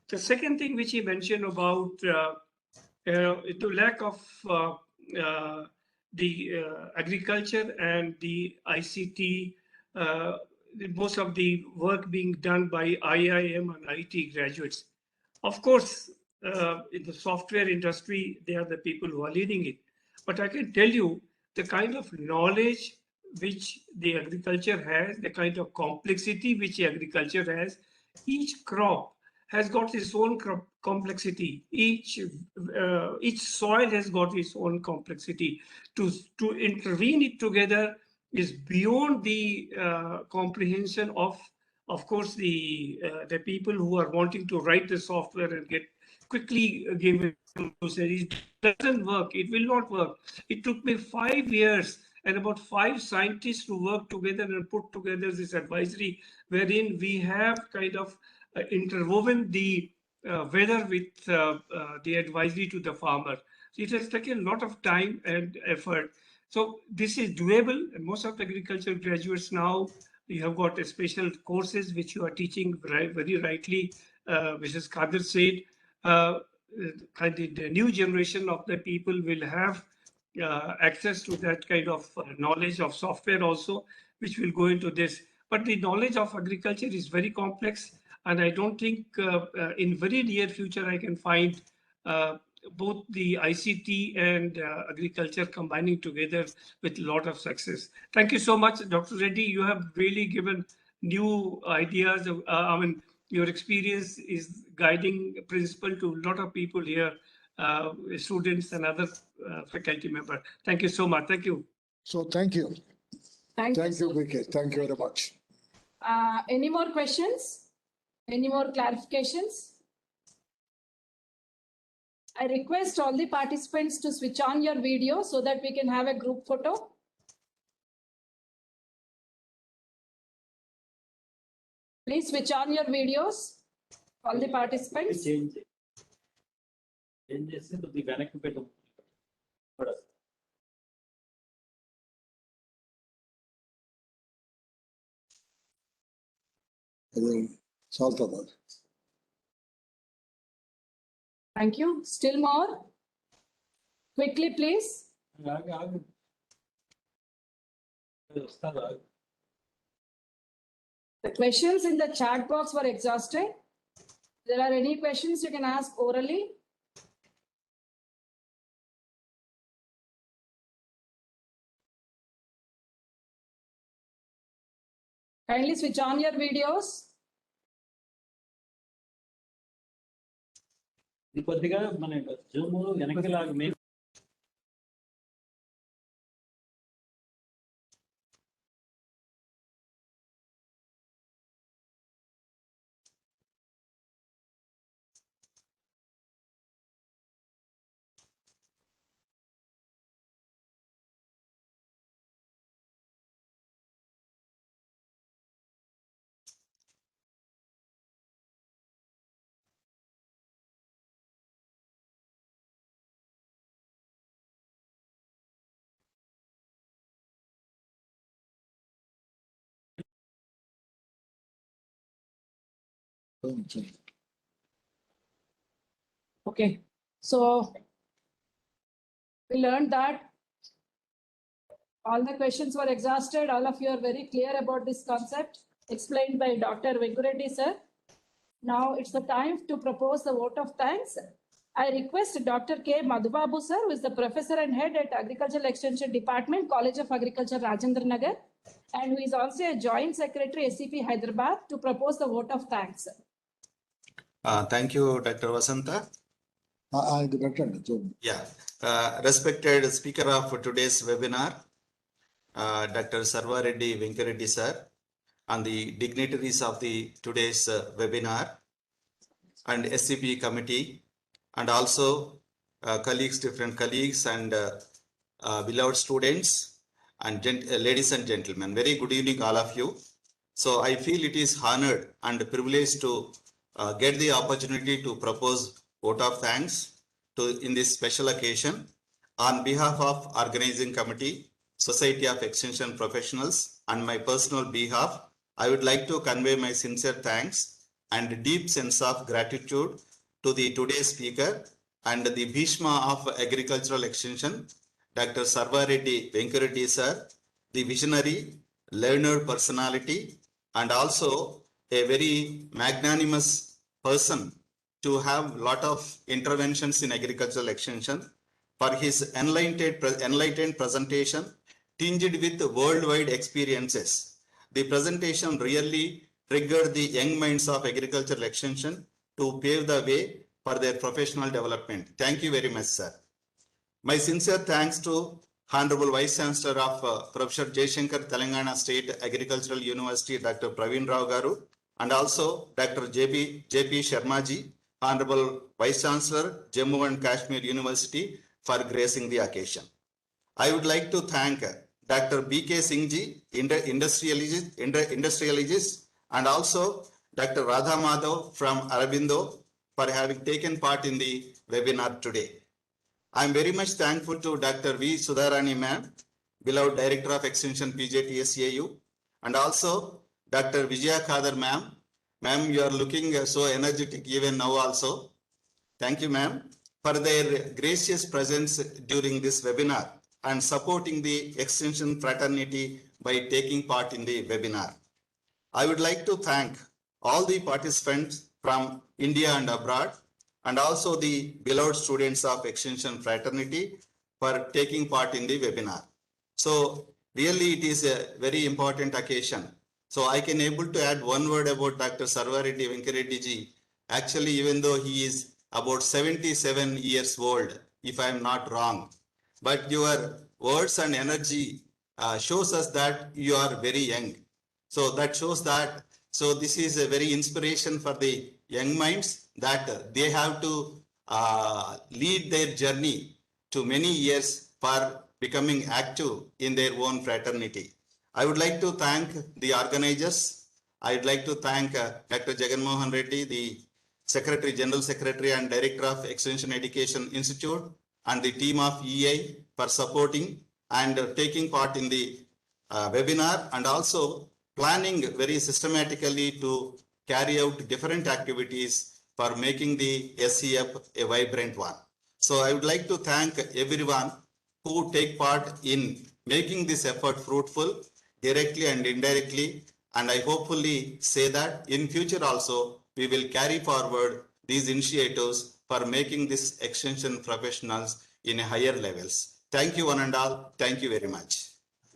The second thing which he mentioned about the lack of the agriculture and the ICT, most of the work being done by IIM and IT graduates. Of course, in the software industry, they are the people who are leading it. But I can tell you the kind of knowledge which the agriculture has, the kind of complexity which the agriculture has, each crop has got its own complexity. Each soil has got its own complexity. To intervene it together is beyond the comprehension of course, the people who are wanting to write the software and get quickly give it to it doesn't work. It will not work. It took me 5 years and about 5 scientists to work together and put together this advisory, wherein we have kind of interwoven the weather with the advisory to the farmer. So it has taken a lot of time and effort. So this is doable, and most of the agricultural graduates now, you have got special courses which you are teaching very rightly, Mrs. Kadir said. The new generation of the people will have access to that kind of knowledge of software also, which will go into this. But the knowledge of agriculture is very complex, and I don't think in very near future I can find both the ICT and agriculture combining together with a lot of success. Thank you so much, Dr. Reddy. You have really given new ideas. I mean, your experience is guiding principle to a lot of people here, students and other faculty members. Thank you so much. Thank you. So thank you. Thank you. VK. Thank you very much. Any more questions? Any more clarifications? I request all the participants to switch on your video so that we can have a group photo. Please switch on your videos, all the participants. Saltabad. Thank you. Still more? Quickly, please. The questions in the chat box were exhausted. If there are any questions, you can ask orally. Kindly switch on your videos. కొద్దిగా మన Zoom వెనక్కి లాగా Okay, so we learned that all the questions were exhausted. All of you are very clear about this concept explained by Dr. Venku Reddy sir. Now it's the time to propose the vote of thanks. I request Dr. K. Madhubabu sir, who is the professor and head at Agricultural Extension Department, College of Agriculture, Rajendra Nagar, and who is also a joint secretary, SEP Hyderabad, to propose the vote of thanks. Thank you, Dr. Vasanta. Yeah, respected speaker of today's webinar, Dr. Sarva Reddy Venkareddy sir, and the dignitaries of the today's webinar, and SCP committee, and also different colleagues, and beloved students, and ladies and gentlemen. Very good evening, all of you. So I feel it is honored and privileged to get the opportunity to propose vote of thanks in this special occasion on behalf of organizing committee, Society of Extension Professionals, and my personal behalf. I would like to convey my sincere thanks and deep sense of gratitude to the today's speaker and the Bhishma of Agricultural Extension, Dr. Sarva Reddy Venkareddy sir, the visionary, learned personality, and also a very magnanimous person to have a lot of interventions in agricultural extension, for his enlightened presentation tinged with worldwide experiences. The presentation really triggered the young minds of agricultural extension to pave the way for their professional development. Thank you very much, sir. My sincere thanks to Honorable Vice Chancellor of Professor Jaishankar, Telangana State Agricultural University, Dr. Praveen Rao Garu, and also Dr. JP Sharmaji, Honorable Vice Chancellor, Jammu and Kashmir University, for gracing the occasion. I would like to thank Dr. B.K. Singhji, industriologist, and also Dr. Radha Madhav from Arabindo for having taken part in the webinar today. I am very much thankful to Dr. V. Sudharani ma'am, beloved Director of Extension PJTSAU, and also Dr. Vijaya Khadar ma'am. Ma'am, you are looking so energetic even now also. Thank you, ma'am, for their gracious presence during this webinar and supporting the Extension fraternity by taking part in the webinar. I would like to thank all the participants from India and abroad, and also the beloved students of Extension fraternity for taking part in the webinar. So really it is a very important occasion. So I can able to add one word about Dr. Sarva Reddy Venkareddy ji. Actually, even though he is about 77 years old, if I am not wrong, but your words and energy shows us that you are very young. So that shows that, so this is a very inspiration for the young minds that they have to lead their journey to many years for becoming active in their own fraternity. I would like to thank the organizers. I would like to thank Dr. Jagan Mohan Reddy, the Secretary, General Secretary and Director of Extension Education Institute, and the team of EI for supporting and taking part in the webinar, and also planning very systematically to carry out different activities for making the SEP a vibrant one. So I would like to thank everyone who take part in making this effort fruitful, directly and indirectly, and I hopefully say that in future also we will carry forward these initiatives for making this extension professionals in a higher levels. Thank you one and all. Thank you very much.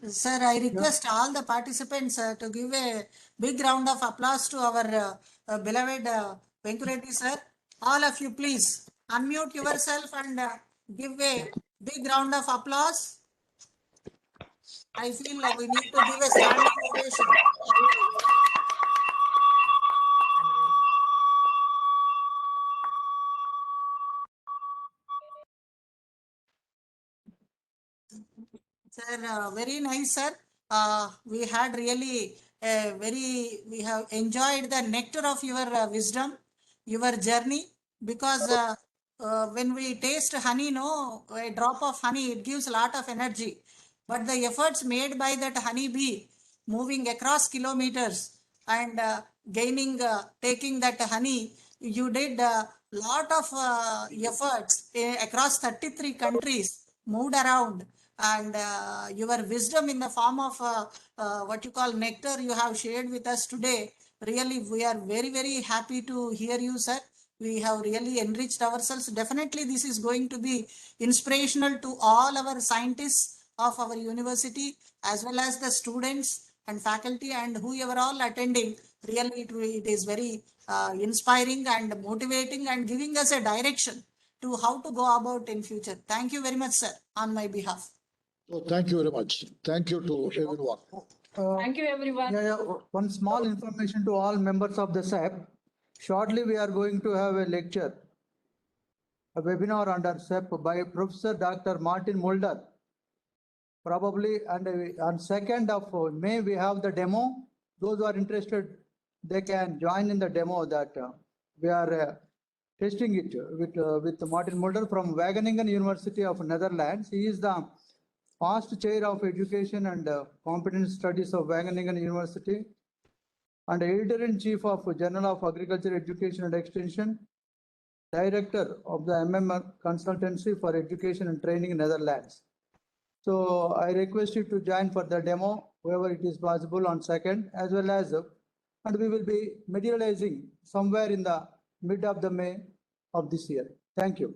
Sir, I request all the participants to give a big round of applause to our beloved Venku Reddy sir. All of you please unmute yourself and give a big round of applause. I feel we need to give a standing ovation. Sir, very nice, sir. We had really we have enjoyed the nectar of your wisdom, your journey, because when we taste honey, no, a drop of honey, it gives a lot of energy. But the efforts made by that honey bee moving across kilometers and taking that honey. You did a lot of efforts across 33 countries, moved around, and your wisdom in the form of what you call nectar you have shared with us today. Really, we are very, very happy to hear you, sir. We have really enriched ourselves. Definitely, this is going to be inspirational to all our scientists of our university, as well as the students and faculty and whoever all attending. Really, it is very inspiring and motivating and giving us a direction to how to go about in future. Thank you very much, sir, on my behalf. So thank you very much. Thank you to everyone. Thank you, everyone. One small information to all members of the SEP. Shortly, we are going to have a lecture, a webinar under SEP by Professor Dr. Martin Mulder. Probably, and on 2nd of May, we have the demo. Those who are interested, they can join in the demo that we are testing it with Martin Mulder from Wageningen University of Netherlands. He is the past chair of education and competence studies of Wageningen University and editor-in-chief of Journal of Agriculture Education and Extension, director of the MM Consultancy for Education and Training in Netherlands. So I request you to join for the demo, wherever it is possible on 2nd, as well as, and we will be materializing somewhere in the mid of the May of this year. Thank you.